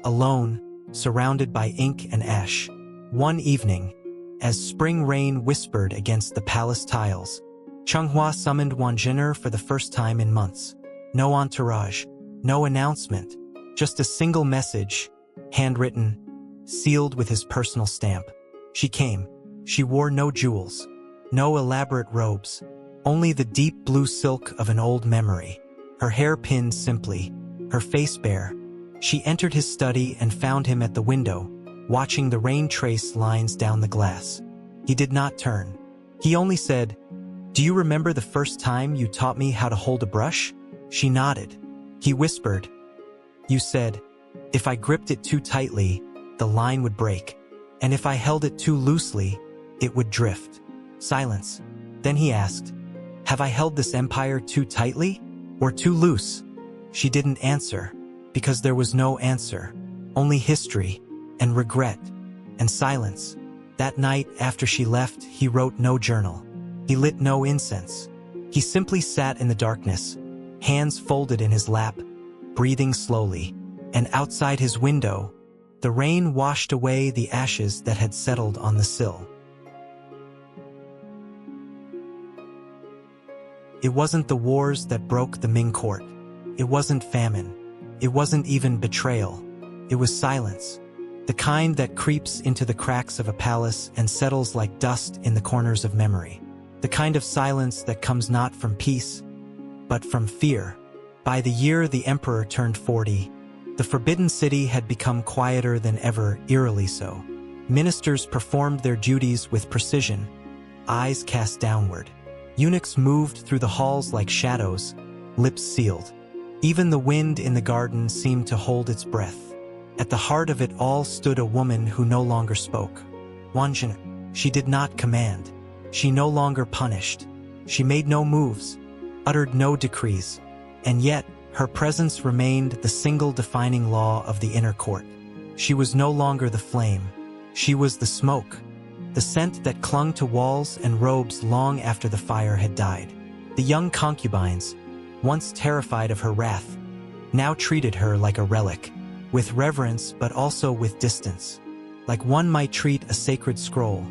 Alone, surrounded by ink and ash. One evening, as spring rain whispered against the palace tiles, Chenghua summoned Wan Zhen'er for the first time in months. No entourage, no announcement, just a single message, handwritten, sealed with his personal stamp. She came. She wore no jewels, no elaborate robes, only the deep blue silk of an old memory. Her hair pinned simply, her face bare. She entered his study and found him at the window, watching the rain trace lines down the glass. He did not turn. He only said, "Do you remember the first time you taught me how to hold a brush?" She nodded. He whispered, "You said, if I gripped it too tightly, the line would break, and if I held it too loosely, it would drift." Silence. Then he asked, "Have I held this empire too tightly, or too loose?" She didn't answer, because there was no answer, only history, and regret, and silence. That night, after she left, he wrote no journal. He lit no incense. He simply sat in the darkness, hands folded in his lap, breathing slowly. And outside his window, the rain washed away the ashes that had settled on the sill. It wasn't the wars that broke the Ming court. It wasn't famine. It wasn't even betrayal. It was silence. The kind that creeps into the cracks of a palace and settles like dust in the corners of memory. The kind of silence that comes not from peace, but from fear. By the year the emperor turned 40, the forbidden city had become quieter than ever, eerily so. Ministers performed their duties with precision, eyes cast downward. Eunuchs moved through the halls like shadows, lips sealed. Even the wind in the garden seemed to hold its breath. At the heart of it all stood a woman who no longer spoke. Wan Zhen'er. She did not command. She no longer punished. She made no moves, uttered no decrees. And yet, her presence remained the single defining law of the inner court. She was no longer the flame. She was the smoke. the scent that clung to walls and robes long after the fire had died. The young concubines, once terrified of her wrath, now treated her like a relic, with reverence but also with distance, like one might treat a sacred scroll,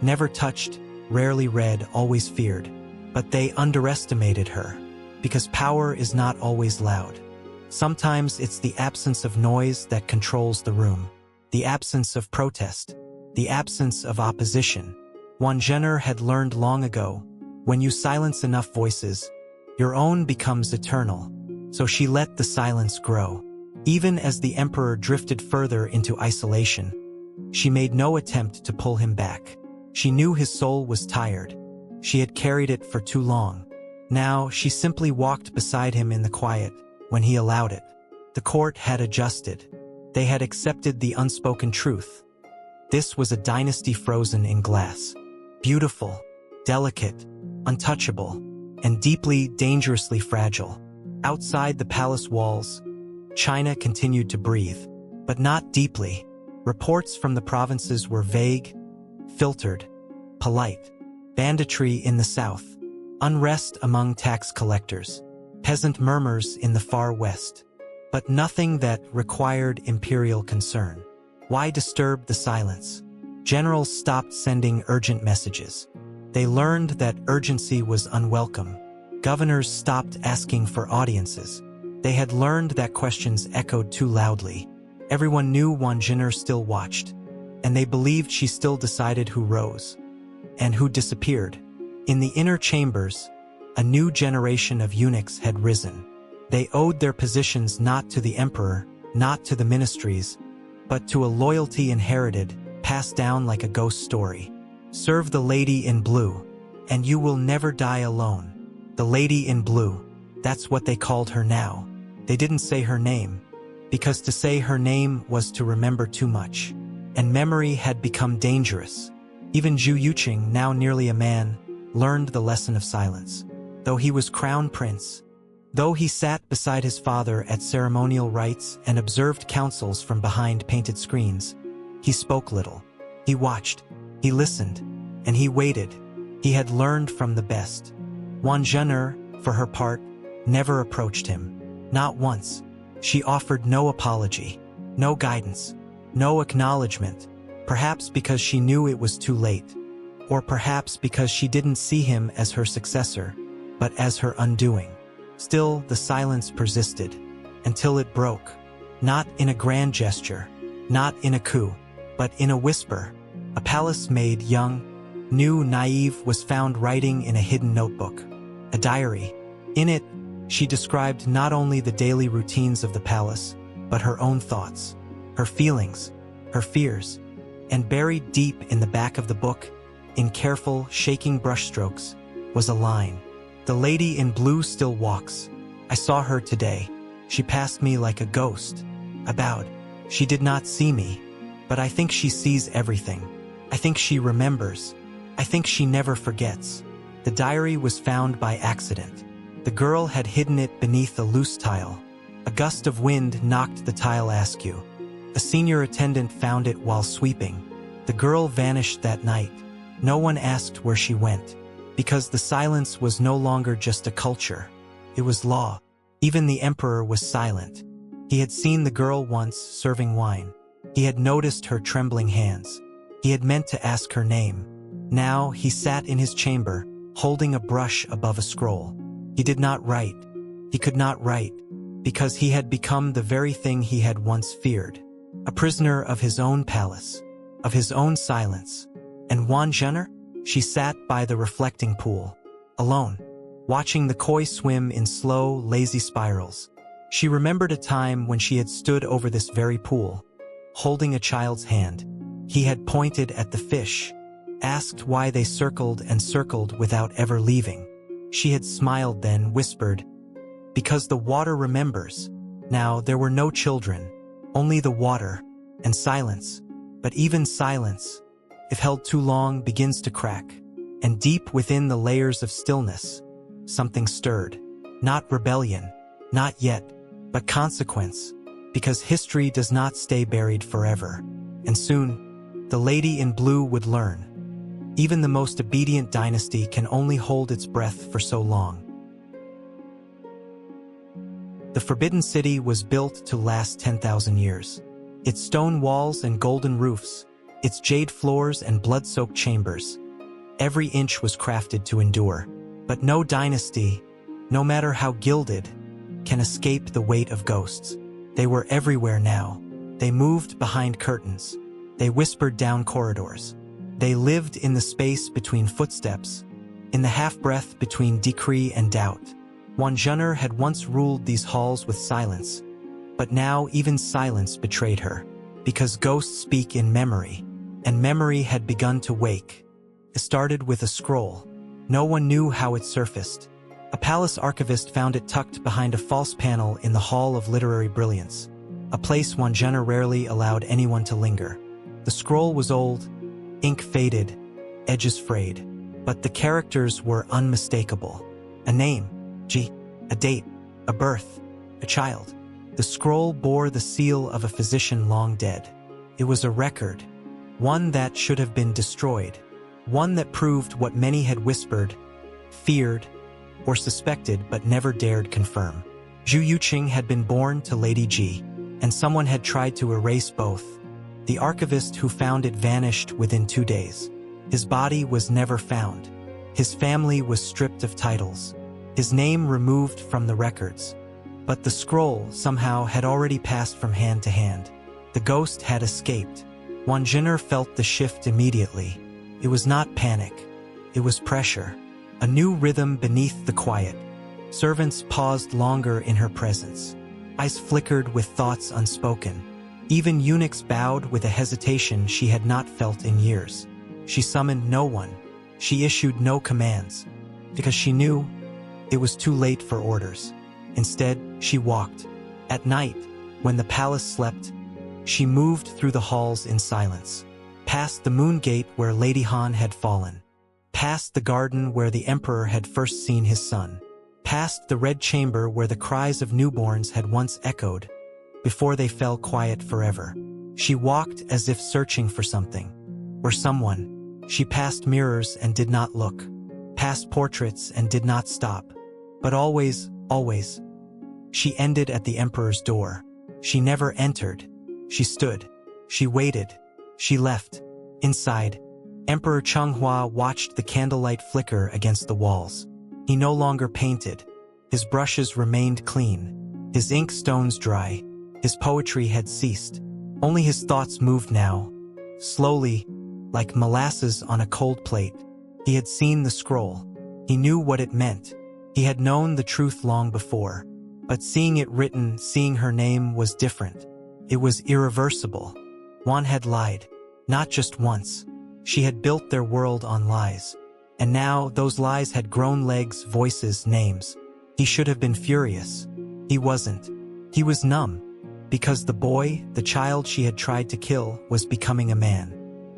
never touched, rarely read, always feared. But they underestimated her, because power is not always loud. Sometimes it's the absence of noise that controls the room, the absence of protest, the absence of opposition. Wan Zhen'er had learned long ago, when you silence enough voices, your own becomes eternal. So she let the silence grow. Even as the emperor drifted further into isolation, she made no attempt to pull him back. She knew his soul was tired. She had carried it for too long. Now she simply walked beside him in the quiet, when he allowed it. The court had adjusted. They had accepted the unspoken truth. This was a dynasty frozen in glass. Beautiful, delicate, untouchable, and deeply, dangerously fragile. Outside the palace walls, China continued to breathe, but not deeply. Reports from the provinces were vague, filtered, polite. Banditry in the south, unrest among tax collectors, peasant murmurs in the far west, but nothing that required imperial concern. Why disturb the silence? Generals stopped sending urgent messages. They learned that urgency was unwelcome. Governors stopped asking for audiences. They had learned that questions echoed too loudly. Everyone knew Wan Zhen'er still watched, and they believed she still decided who rose and who disappeared. In the inner chambers, a new generation of eunuchs had risen. They owed their positions not to the emperor, not to the ministries, but to a loyalty inherited, passed down like a ghost story. Serve the lady in blue, and you will never die alone. The lady in blue, that's what they called her now. They didn't say her name, because to say her name was to remember too much, and memory had become dangerous. Even Zhu Yuqing, now nearly a man, learned the lesson of silence. Though he was crown prince, though he sat beside his father at ceremonial rites and observed councils from behind painted screens, he spoke little. He watched, he listened, and he waited. He had learned from the best. Wan Zhen'er, for her part, never approached him. Not once. She offered no apology, no guidance, no acknowledgement. Perhaps because she knew it was too late, or perhaps because she didn't see him as her successor, but as her undoing. Still, the silence persisted, until it broke. Not in a grand gesture, not in a coup, but in a whisper. A palace maid, young, new, naive, was found writing in a hidden notebook, a diary. In it, she described not only the daily routines of the palace, but her own thoughts, her feelings, her fears. And buried deep in the back of the book, in careful, shaking brushstrokes, was a line. The lady in blue still walks. I saw her today. She passed me like a ghost. I bowed. She did not see me, but I think she sees everything. I think she remembers. I think she never forgets. The diary was found by accident. The girl had hidden it beneath a loose tile. A gust of wind knocked the tile askew. A senior attendant found it while sweeping. The girl vanished that night. No one asked where she went, because the silence was no longer just a culture. It was law. Even the emperor was silent. He had seen the girl once serving wine. He had noticed her trembling hands. He had meant to ask her name. Now he sat in his chamber, holding a brush above a scroll. He did not write. He could not write, because he had become the very thing he had once feared. A prisoner of his own palace, of his own silence. And Wan Zhen'er? She sat by the reflecting pool, alone, watching the koi swim in slow, lazy spirals. She remembered a time when she had stood over this very pool, holding a child's hand. He had pointed at the fish, asked why they circled and circled without ever leaving. She had smiled then, whispered, "Because the water remembers." Now there were no children, only the water, and silence. But even silence, if held too long, begins to crack. And deep within the layers of stillness, something stirred. Not rebellion, not yet, but consequence, because history does not stay buried forever. And soon, the lady in blue would learn. Even the most obedient dynasty can only hold its breath for so long. The Forbidden City was built to last 10,000 years. Its stone walls and golden roofs, its jade floors and blood-soaked chambers. Every inch was crafted to endure. But no dynasty, no matter how gilded, can escape the weight of ghosts. They were everywhere now. They moved behind curtains. They whispered down corridors. They lived in the space between footsteps, in the half-breath between decree and doubt. Wan Zhen'er had once ruled these halls with silence, but now even silence betrayed her, because ghosts speak in memory, and memory had begun to wake. It started with a scroll. No one knew how it surfaced. A palace archivist found it tucked behind a false panel in the Hall of Literary Brilliance, a place Wan Zhen'er rarely allowed anyone to linger. The scroll was old, ink faded, edges frayed, but the characters were unmistakable. A name, a date, a birth, a child. The scroll bore the seal of a physician long dead. It was a record, one that should have been destroyed, one that proved what many had whispered, feared, or suspected but never dared confirm. Zhu Yuqing had been born to Lady Ji, and someone had tried to erase both. The archivist who found it vanished within 2 days. His body was never found. His family was stripped of titles. His name removed from the records. But the scroll somehow had already passed from hand to hand. The ghost had escaped. Wan Zhen'er felt the shift immediately. It was not panic. It was pressure. A new rhythm beneath the quiet. Servants paused longer in her presence. Eyes flickered with thoughts unspoken. Even eunuchs bowed with a hesitation she had not felt in years. She summoned no one. She issued no commands, because she knew it was too late for orders. Instead, she walked. At night, when the palace slept, she moved through the halls in silence, past the moon gate where Lady Han had fallen, past the garden where the emperor had first seen his son, past the red chamber where the cries of newborns had once echoed, before they fell quiet forever. She walked as if searching for something, or someone. She passed mirrors and did not look, past portraits and did not stop. But always, she ended at the emperor's door. She never entered. She stood. She waited. She left. Inside, Emperor Chonghua watched the candlelight flicker against the walls. He no longer painted. His brushes remained clean. His ink stones dry. His poetry had ceased. Only his thoughts moved now, slowly, like molasses on a cold plate. He had seen the scroll. He knew what it meant. He had known the truth long before. But seeing it written, seeing her name was different. It was irreversible. Wan had lied. Not just once. She had built their world on lies. And now those lies had grown legs, voices, names. He should have been furious. He wasn't. He was numb. Because the boy, the child she had tried to kill, was becoming a man.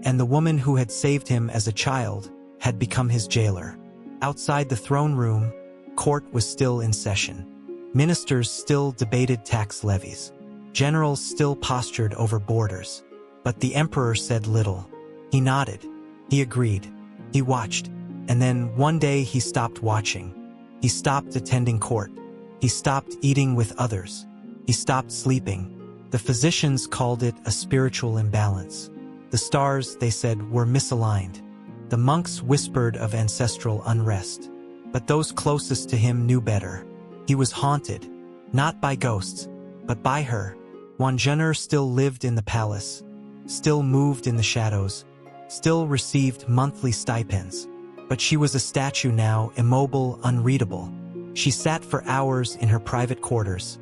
And the woman who had saved him as a child had become his jailer. Outside the throne room, court was still in session. Ministers still debated tax levies. Generals still postured over borders. But the emperor said little. He nodded. He agreed. He watched. And then one day he stopped watching. He stopped attending court. He stopped eating with others. He stopped sleeping. The physicians called it a spiritual imbalance. The stars, they said, were misaligned. The monks whispered of ancestral unrest. But those closest to him knew better. He was haunted, not by ghosts, but by her. Wan Zhen'er still lived in the palace, still moved in the shadows, still received monthly stipends. But she was a statue now, immobile, unreadable. She sat for hours in her private quarters,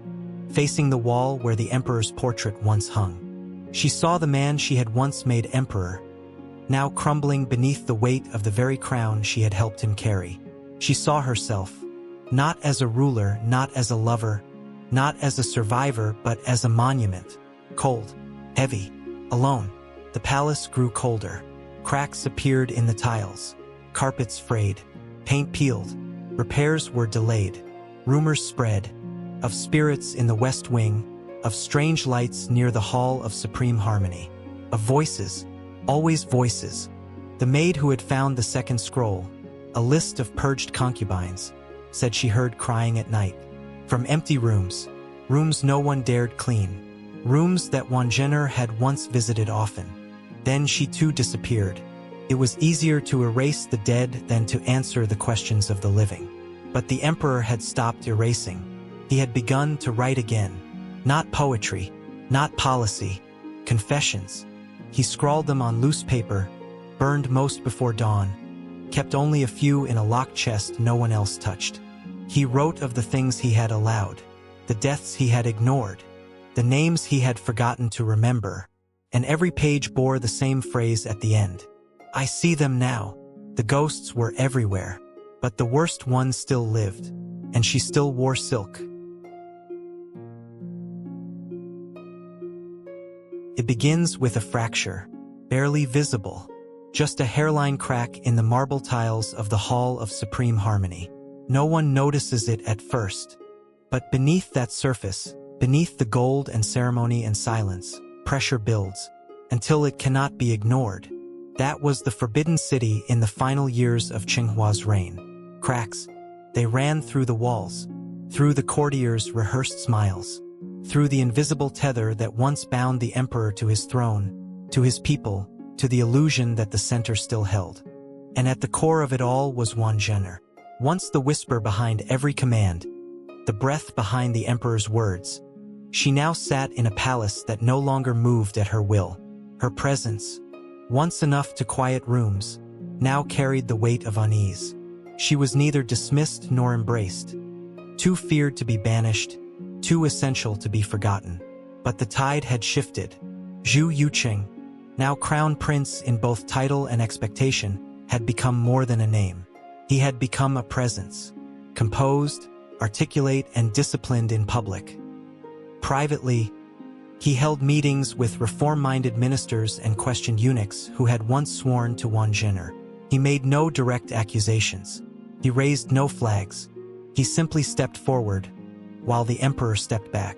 facing the wall where the emperor's portrait once hung. She saw the man she had once made emperor, now crumbling beneath the weight of the very crown she had helped him carry. She saw herself, not as a ruler, not as a lover, not as a survivor, but as a monument. Cold, heavy, alone. The palace grew colder. Cracks appeared in the tiles. Carpets frayed. Paint peeled. Repairs were delayed. Rumors spread of spirits in the West Wing, of strange lights near the Hall of Supreme Harmony, of voices, always voices, The maid who had found the second scroll, a list of purged concubines, said she heard crying at night. From empty rooms, rooms no one dared clean, rooms that Wan Zhen'er had once visited often. Then she too disappeared. It was easier to erase the dead than to answer the questions of the living. But the emperor had stopped erasing. He had begun to write again. Not poetry, not policy, confessions. He scrawled them on loose paper, burned most before dawn, kept only a few in a locked chest no one else touched. He wrote of the things he had allowed, the deaths he had ignored, the names he had forgotten to remember, and every page bore the same phrase at the end. I see them now. The ghosts were everywhere, but the worst one still lived, and she still wore silk. It begins with a fracture, barely visible, just a hairline crack in the marble tiles of the Hall of Supreme Harmony. No one notices it at first, but beneath that surface, beneath the gold and ceremony and silence, pressure builds, until it cannot be ignored. That was the Forbidden City in the final years of Qinghua's reign. Cracks, they ran through the walls, through the courtiers' rehearsed smiles, through the invisible tether that once bound the emperor to his throne, to his people, to the illusion that the center still held. And at the core of it all was Wan Zhen'er. Once the whisper behind every command, the breath behind the emperor's words. She now sat in a palace that no longer moved at her will. Her presence, once enough to quiet rooms, now carried the weight of unease. She was neither dismissed nor embraced, too feared to be banished, too essential to be forgotten. But the tide had shifted. Zhu Yuqing, now crown prince in both title and expectation, had become more than a name. He had become a presence, composed, articulate, and disciplined in public. Privately, he held meetings with reform-minded ministers and questioned eunuchs who had once sworn to Wan Zhen'er. He made no direct accusations. He raised no flags. He simply stepped forward, while the emperor stepped back.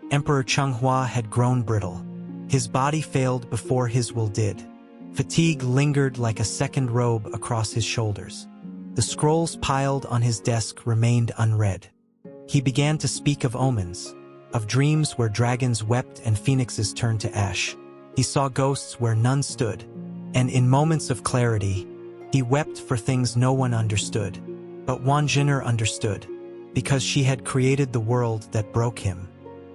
Emperor Qinghua had grown brittle. His body failed before his will did. Fatigue lingered like a second robe across his shoulders. The scrolls piled on his desk remained unread. He began to speak of omens, of dreams where dragons wept and phoenixes turned to ash. He saw ghosts where none stood, and in moments of clarity, he wept for things no one understood. But Wan Zhen'er understood, because she had created the world that broke him.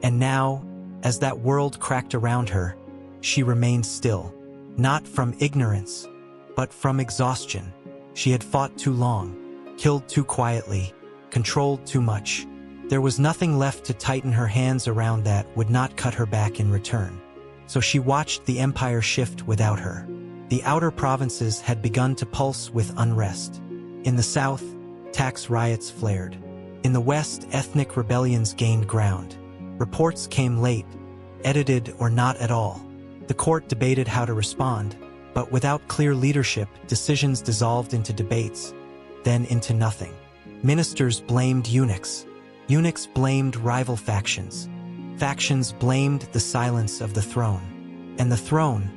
And now, as that world cracked around her, she remained still, not from ignorance, but from exhaustion. She had fought too long, killed too quietly, controlled too much. There was nothing left to tighten her hands around that would not cut her back in return. So she watched the empire shift without her. The outer provinces had begun to pulse with unrest. In the south, tax riots flared. In the west, ethnic rebellions gained ground. Reports came late, edited or not at all. The court debated how to respond, but without clear leadership, decisions dissolved into debates, then into nothing. Ministers blamed eunuchs. Eunuchs blamed rival factions. Factions blamed the silence of the throne. And the throne,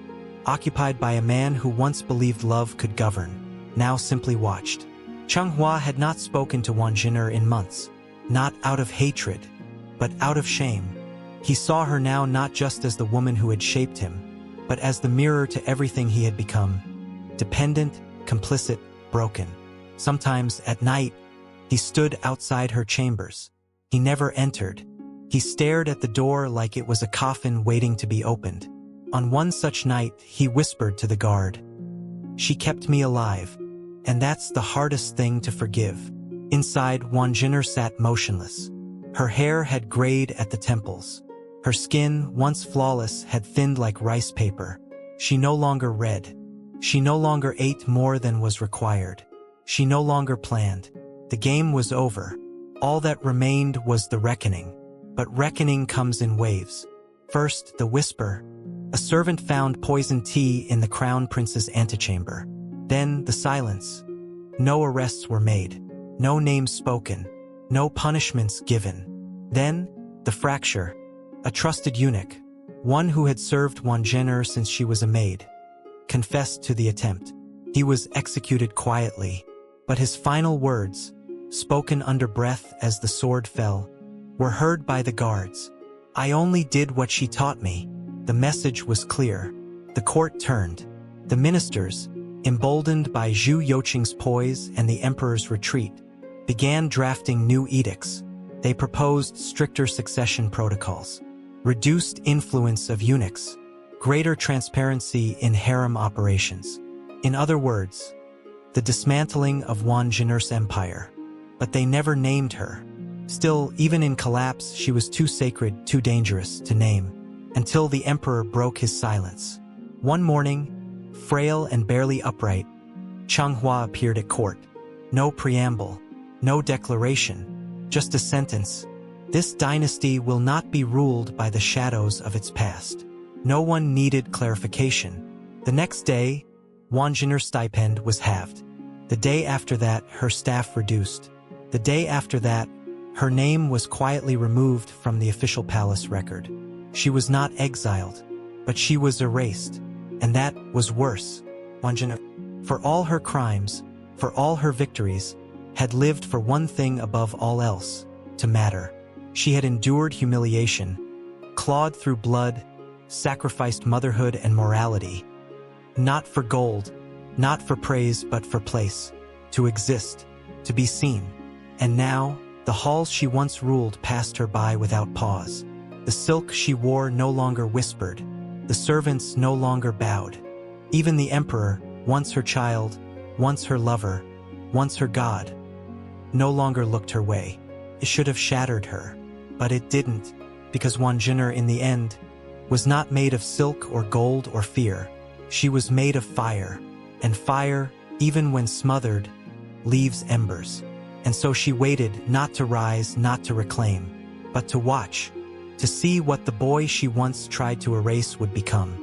occupied by a man who once believed love could govern, now simply watched. Qinghua had not spoken to Wan Zhen'er in months, not out of hatred, but out of shame. He saw her now not just as the woman who had shaped him, but as the mirror to everything he had become, dependent, complicit, broken. Sometimes at night, he stood outside her chambers. He never entered. He stared at the door like it was a coffin waiting to be opened. On one such night, he whispered to the guard, "She kept me alive, and that's the hardest thing to forgive." Inside, Wan Zhen'er sat motionless. Her hair had grayed at the temples. Her skin, once flawless, had thinned like rice paper. She no longer read. She no longer ate more than was required. She no longer planned. The game was over. All that remained was the reckoning. But reckoning comes in waves. First, the whisper. A servant found poisoned tea in the crown prince's antechamber. Then, the silence. No arrests were made. No names spoken. No punishments given. Then, the fracture. A trusted eunuch, one who had served Wan Zhen'er since she was a maid, confessed to the attempt. He was executed quietly, but his final words, spoken under breath as the sword fell, were heard by the guards. "I only did what she taught me." The message was clear. The court turned. The ministers, emboldened by Zhu Youqing's poise and the emperor's retreat, began drafting new edicts. They proposed stricter succession protocols, reduced influence of eunuchs, greater transparency in harem operations. In other words, the dismantling of Wan Zhen'er's empire. But they never named her. Still, even in collapse, she was too sacred, too dangerous to name, until the emperor broke his silence. One morning, frail and barely upright, Changhua appeared at court. No preamble, no declaration, just a sentence. This dynasty will not be ruled by the shadows of its past. No one needed clarification. The next day, Wan Zhen'er's stipend was halved. The day after that, her staff reduced. The day after that, her name was quietly removed from the official palace record. She was not exiled, but she was erased. And that was worse. Wan Zhen'er, for all her crimes, for all her victories, had lived for one thing above all else, to matter. She had endured humiliation, clawed through blood, sacrificed motherhood and morality. Not for gold, not for praise, but for place, to exist, to be seen. And now, the halls she once ruled passed her by without pause. The silk she wore no longer whispered. The servants no longer bowed. Even the emperor, once her child, once her lover, once her god, no longer looked her way. It should have shattered her, but it didn't, because Wan Zhen'er in the end was not made of silk or gold or fear. She was made of fire, and fire, even when smothered, leaves embers. And so she waited, not to rise, not to reclaim, but to watch, to see what the boy she once tried to erase would become,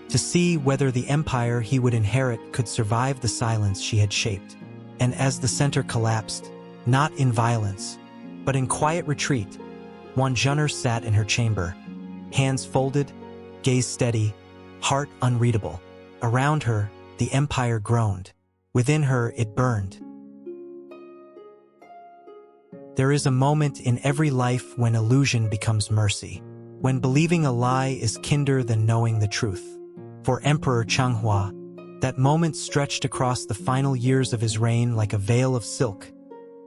to see whether the empire he would inherit could survive the silence she had shaped. And as the center collapsed, not in violence, but in quiet retreat, Wan Zhen'er sat in her chamber, hands folded, gaze steady, heart unreadable. Around her, the empire groaned. Within her, it burned. There is a moment in every life when illusion becomes mercy, when believing a lie is kinder than knowing the truth. For Emperor Changhua, that moment stretched across the final years of his reign like a veil of silk,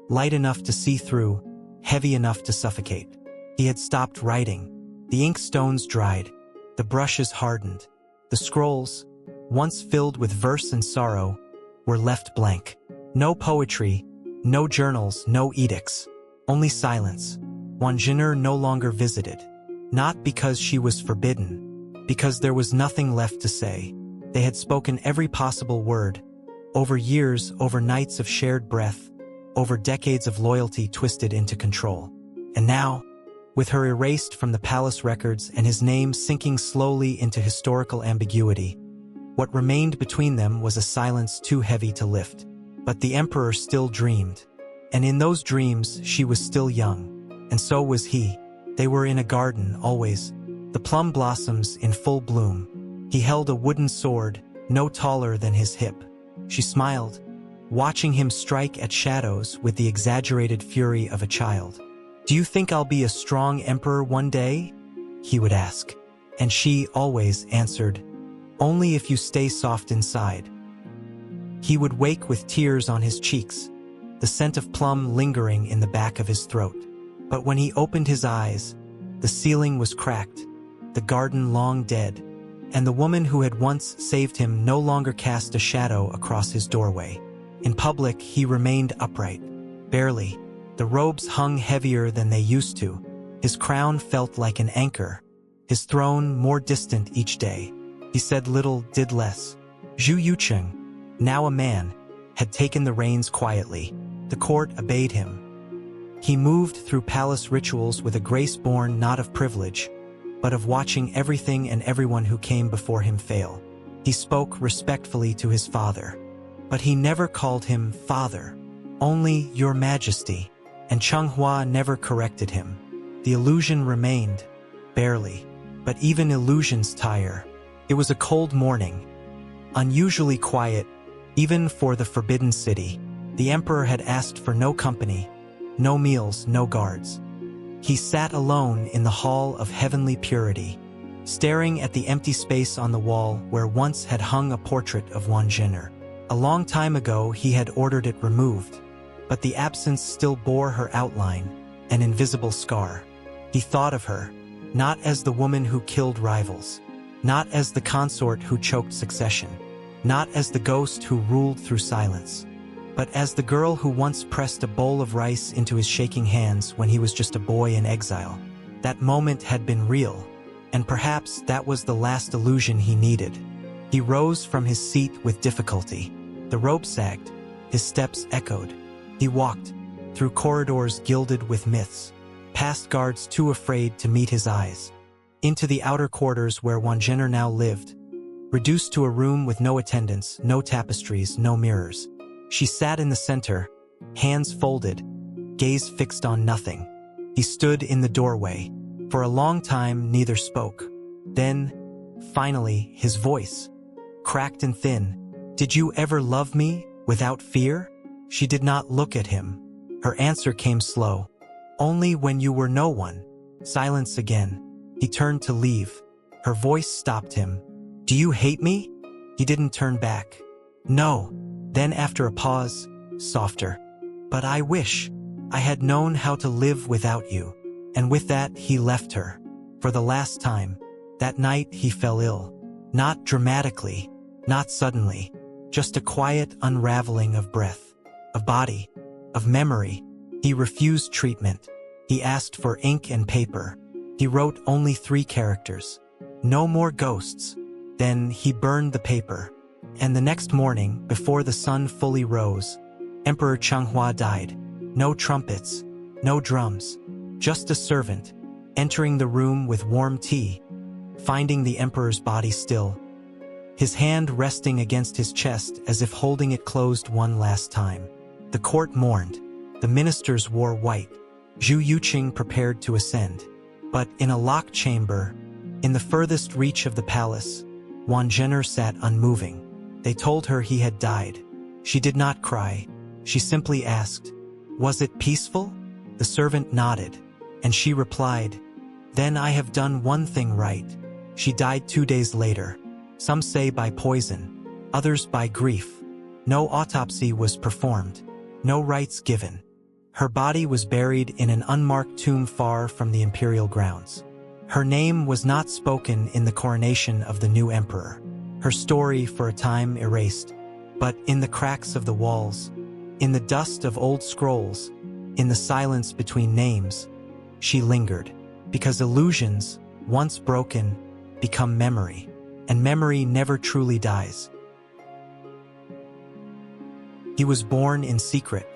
light enough to see through, heavy enough to suffocate. He had stopped writing. The ink stones dried, the brushes hardened. The scrolls, once filled with verse and sorrow, were left blank. No poetry, no journals, no edicts, only silence. Wan Zhen'er no longer visited, not because she was forbidden, because there was nothing left to say. They had spoken every possible word, over years, over nights of shared breath, over decades of loyalty twisted into control. And now, with her erased from the palace records and his name sinking slowly into historical ambiguity, what remained between them was a silence too heavy to lift. But the emperor still dreamed. And in those dreams, she was still young. And so was he. They were in a garden, always, the plum blossoms in full bloom. He held a wooden sword, no taller than his hip. She smiled, watching him strike at shadows with the exaggerated fury of a child. "Do you think I'll be a strong emperor one day?" he would ask. And she always answered, "Only if you stay soft inside." He would wake with tears on his cheeks, the scent of plum lingering in the back of his throat. But when he opened his eyes, the ceiling was cracked, the garden long dead, and the woman who had once saved him no longer cast a shadow across his doorway. In public, he remained upright, barely. The robes hung heavier than they used to. His crown felt like an anchor, his throne more distant each day. He said little, did less. Zhu Youqing, now a man, had taken the reins quietly. The court obeyed him. He moved through palace rituals with a grace born not of privilege, but of watching everything and everyone who came before him fail. He spoke respectfully to his father, but he never called him father, only Your Majesty, and Changhua never corrected him. The illusion remained, barely, but even illusions tire. It was a cold morning, unusually quiet, Even for the Forbidden City, the emperor had asked for no company, no meals, no guards. He sat alone in the hall of heavenly purity, staring at the empty space on the wall where once had hung a portrait of Wan Zhen'er. A long time ago he had ordered it removed, but the absence still bore her outline, an invisible scar. He thought of her, not as the woman who killed rivals, not as the consort who choked succession, not as the ghost who ruled through silence, but as the girl who once pressed a bowl of rice into his shaking hands when he was just a boy in exile. That moment had been real, and perhaps that was the last illusion he needed. He rose from his seat with difficulty. The rope sagged, his steps echoed. He walked, through corridors gilded with myths, past guards too afraid to meet his eyes, into the outer quarters where Wan Zhen'er now lived, reduced to a room with no attendants, no tapestries, no mirrors. She sat in the center, hands folded, gaze fixed on nothing. He stood in the doorway. For a long time, neither spoke. Then, finally, his voice, cracked and thin. "Did you ever love me, without fear?" She did not look at him. Her answer came slow. "Only when you were no one." Silence again. He turned to leave. Her voice stopped him. "Do you hate me?" He didn't turn back. "No." Then after a pause, softer. "But I wish I had known how to live without you." And with that, he left her. For the last time, that night he fell ill. Not dramatically, not suddenly, just a quiet unraveling of breath, of body, of memory. He refused treatment. He asked for ink and paper. He wrote only 3 characters. No more ghosts. Then he burned the paper. And the next morning, before the sun fully rose, Emperor Changhua died. No trumpets, no drums, just a servant, entering the room with warm tea, finding the emperor's body still, his hand resting against his chest as if holding it closed one last time. The court mourned. The ministers wore white. Zhu Yuqing prepared to ascend. But in a locked chamber, in the furthest reach of the palace, Wan Zhen'er sat unmoving. They told her he had died. She did not cry. She simply asked, "Was it peaceful?" The servant nodded, and she replied, "Then I have done one thing right." She died 2 days later. Some say by poison, others by grief. No autopsy was performed, no rites given. Her body was buried in an unmarked tomb far from the imperial grounds. Her name was not spoken in the coronation of the new emperor. Her story for a time erased, but in the cracks of the walls, in the dust of old scrolls, in the silence between names, she lingered, because illusions, once broken, become memory, and memory never truly dies. He was born in secret,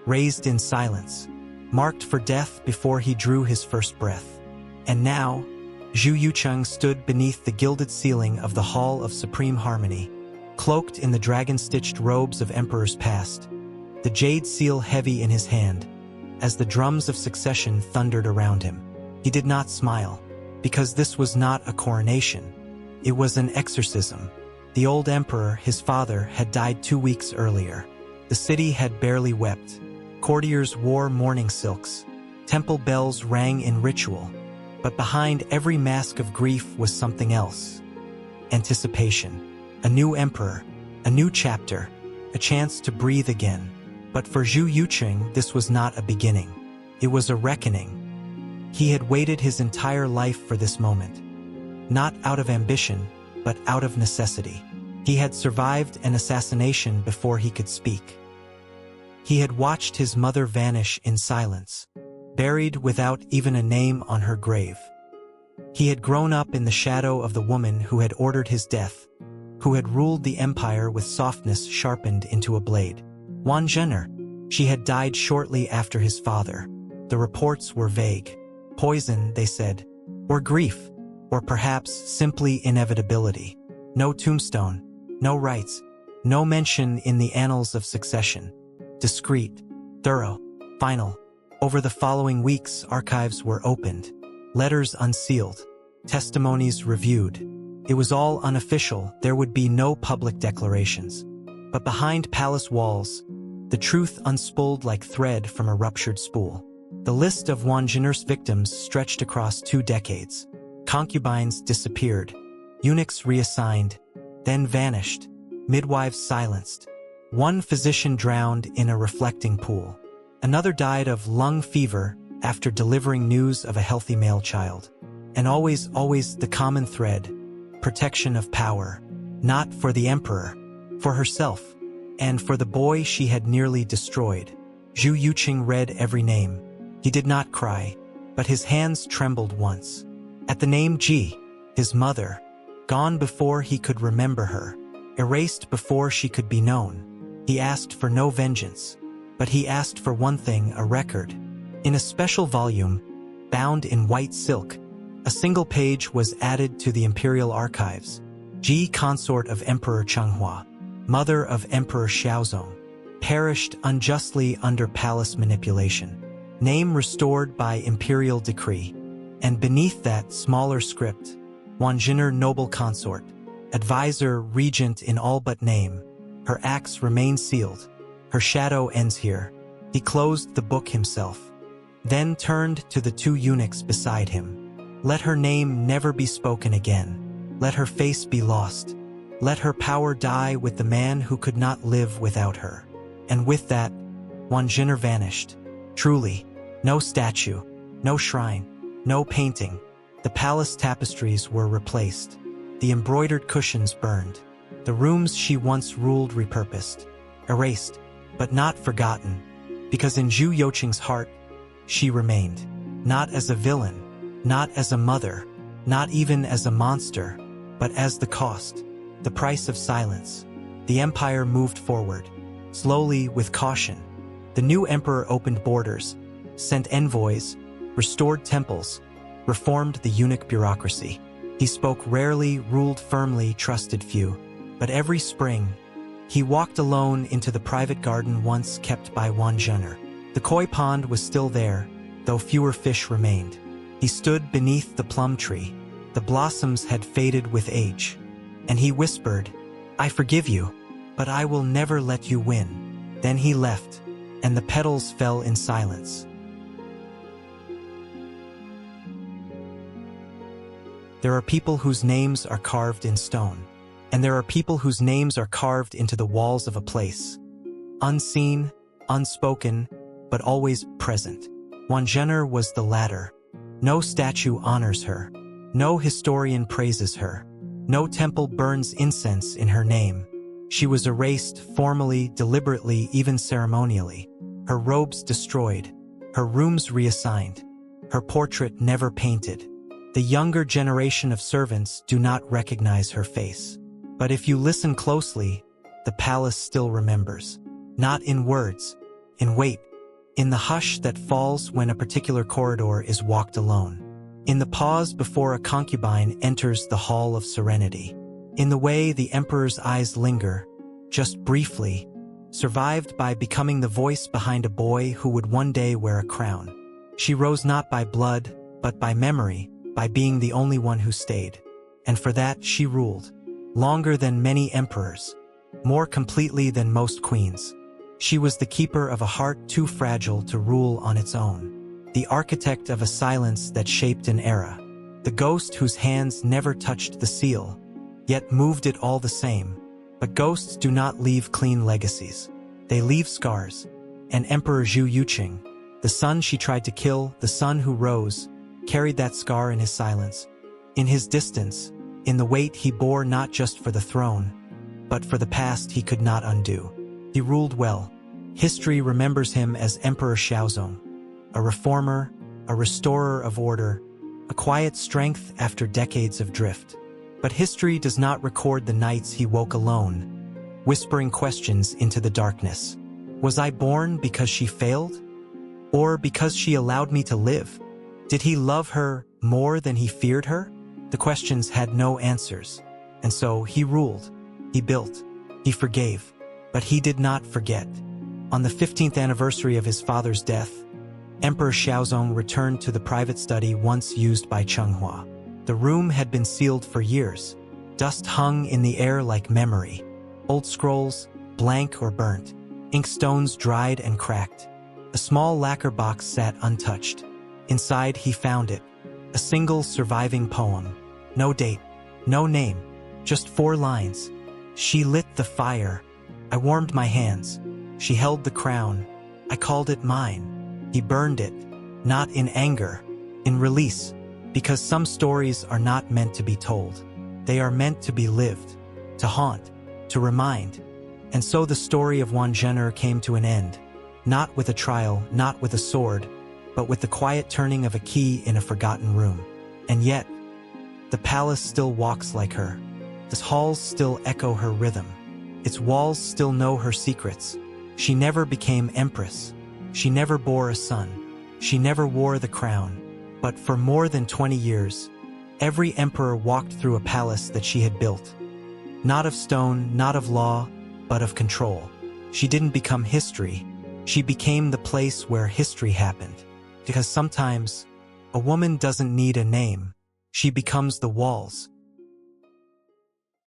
raised in silence, marked for death before he drew his first breath. And now, Zhu Yuqing stood beneath the gilded ceiling of the Hall of Supreme Harmony, cloaked in the dragon-stitched robes of emperors past, the jade seal heavy in his hand, as the drums of succession thundered around him. He did not smile, because this was not a coronation. It was an exorcism. The old emperor, his father, had died 2 weeks earlier. The city had barely wept. Courtiers wore mourning silks. Temple bells rang in ritual. But behind every mask of grief was something else. Anticipation. A new emperor. A new chapter. A chance to breathe again. But for Zhu Yuqing, this was not a beginning. It was a reckoning. He had waited his entire life for this moment. Not out of ambition, but out of necessity. He had survived an assassination before he could speak. He had watched his mother vanish in silence, buried without even a name on her grave. He had grown up in the shadow of the woman who had ordered his death, who had ruled the empire with softness sharpened into a blade. Wan Zhen'er. She had died shortly after his father. The reports were vague. Poison, they said, or grief, or perhaps simply inevitability. No tombstone, no rites, no mention in the annals of succession. Discreet, thorough, final. Over the following weeks, archives were opened, letters unsealed, testimonies reviewed. It was all unofficial. There would be no public declarations. But behind palace walls, the truth unspooled like thread from a ruptured spool. The list of Wan Zhen'er's victims stretched across 2 decades. Concubines disappeared, eunuchs reassigned, then vanished, midwives silenced. One physician drowned in a reflecting pool. Another died of lung fever after delivering news of a healthy male child. And always the common thread, protection of power, not for the emperor, for herself, and for the boy she had nearly destroyed. Zhu Yuqing read every name. He did not cry, but his hands trembled once. At the name Ji, his mother, gone before he could remember her, erased before she could be known. He asked for no vengeance, but he asked for one thing, a record. In a special volume, bound in white silk, a single page was added to the imperial archives. Ji, consort of Emperor Chenghua, mother of Emperor Xiaozong, perished unjustly under palace manipulation. Name restored by imperial decree. And beneath that smaller script, Wan Zhen'er, noble consort, advisor, regent in all but name. Her acts remain sealed. Her shadow ends here. He closed the book himself, then turned to the 2 eunuchs beside him. Let her name never be spoken again. Let her face be lost. Let her power die with the man who could not live without her. And with that, Wan Zhen'er vanished. Truly, no statue, no shrine, no painting. The palace tapestries were replaced. The embroidered cushions burned. The rooms she once ruled repurposed, erased, but not forgotten, because in Zhu Yuqing's heart, she remained. Not as a villain, not as a mother, not even as a monster, but as the cost, the price of silence. The empire moved forward, slowly, with caution. The new emperor opened borders, sent envoys, restored temples, reformed the eunuch bureaucracy. He spoke rarely, ruled firmly, trusted few. But every spring, he walked alone into the private garden once kept by Wan Zhen'er. The koi pond was still there, though fewer fish remained. He stood beneath the plum tree. The blossoms had faded with age. And he whispered, "I forgive you, but I will never let you win." Then he left, and the petals fell in silence. There are people whose names are carved in stone. And there are people whose names are carved into the walls of a place. Unseen, unspoken, but always present. Wan Zhen'er was the latter. No statue honors her. No historian praises her. No temple burns incense in her name. She was erased formally, deliberately, even ceremonially. Her robes destroyed. Her rooms reassigned. Her portrait never painted. The younger generation of servants do not recognize her face. But if you listen closely, the palace still remembers. Not in words, in weight, in the hush that falls when a particular corridor is walked alone, in the pause before a concubine enters the hall of serenity, in the way the emperor's eyes linger, just briefly, survived by becoming the voice behind a boy who would one day wear a crown. She rose not by blood, but by memory, by being the only one who stayed. And for that she ruled. Longer than many emperors, more completely than most queens. She was the keeper of a heart too fragile to rule on its own, the architect of a silence that shaped an era, the ghost whose hands never touched the seal, yet moved it all the same. But ghosts do not leave clean legacies. They leave scars. And Emperor Zhu Yuqing, the son she tried to kill, the son who rose, carried that scar in his silence, in his distance, in the weight he bore not just for the throne, but for the past he could not undo. He ruled well. History remembers him as Emperor Xiaozong, a reformer, a restorer of order, a quiet strength after decades of drift. But history does not record the nights he woke alone, whispering questions into the darkness. Was I born because she failed? Or because she allowed me to live? Did he love her more than he feared her? The questions had no answers, and so he ruled, he built, he forgave, but he did not forget. On the 15th anniversary of his father's death, Emperor Xiaozong returned to the private study once used by Chenghua. The room had been sealed for years. Dust hung in the air like memory. Old scrolls, blank or burnt. Inkstones dried and cracked. A small lacquer box sat untouched. Inside he found it. A single surviving poem. No date, no name, just 4 lines. She lit the fire. I warmed my hands. She held the crown. I called it mine. He burned it, not in anger, in release, because some stories are not meant to be told. They are meant to be lived, to haunt, to remind. And so the story of Wan Zhen'er came to an end, not with a trial, not with a sword, but with the quiet turning of a key in a forgotten room. And yet, the palace still walks like her. Its halls still echo her rhythm. Its walls still know her secrets. She never became empress. She never bore a son. She never wore the crown. But for more than 20 years, every emperor walked through a palace that she had built. Not of stone, not of law, but of control. She didn't become history. She became the place where history happened. Because sometimes, a woman doesn't need a name. She becomes the walls.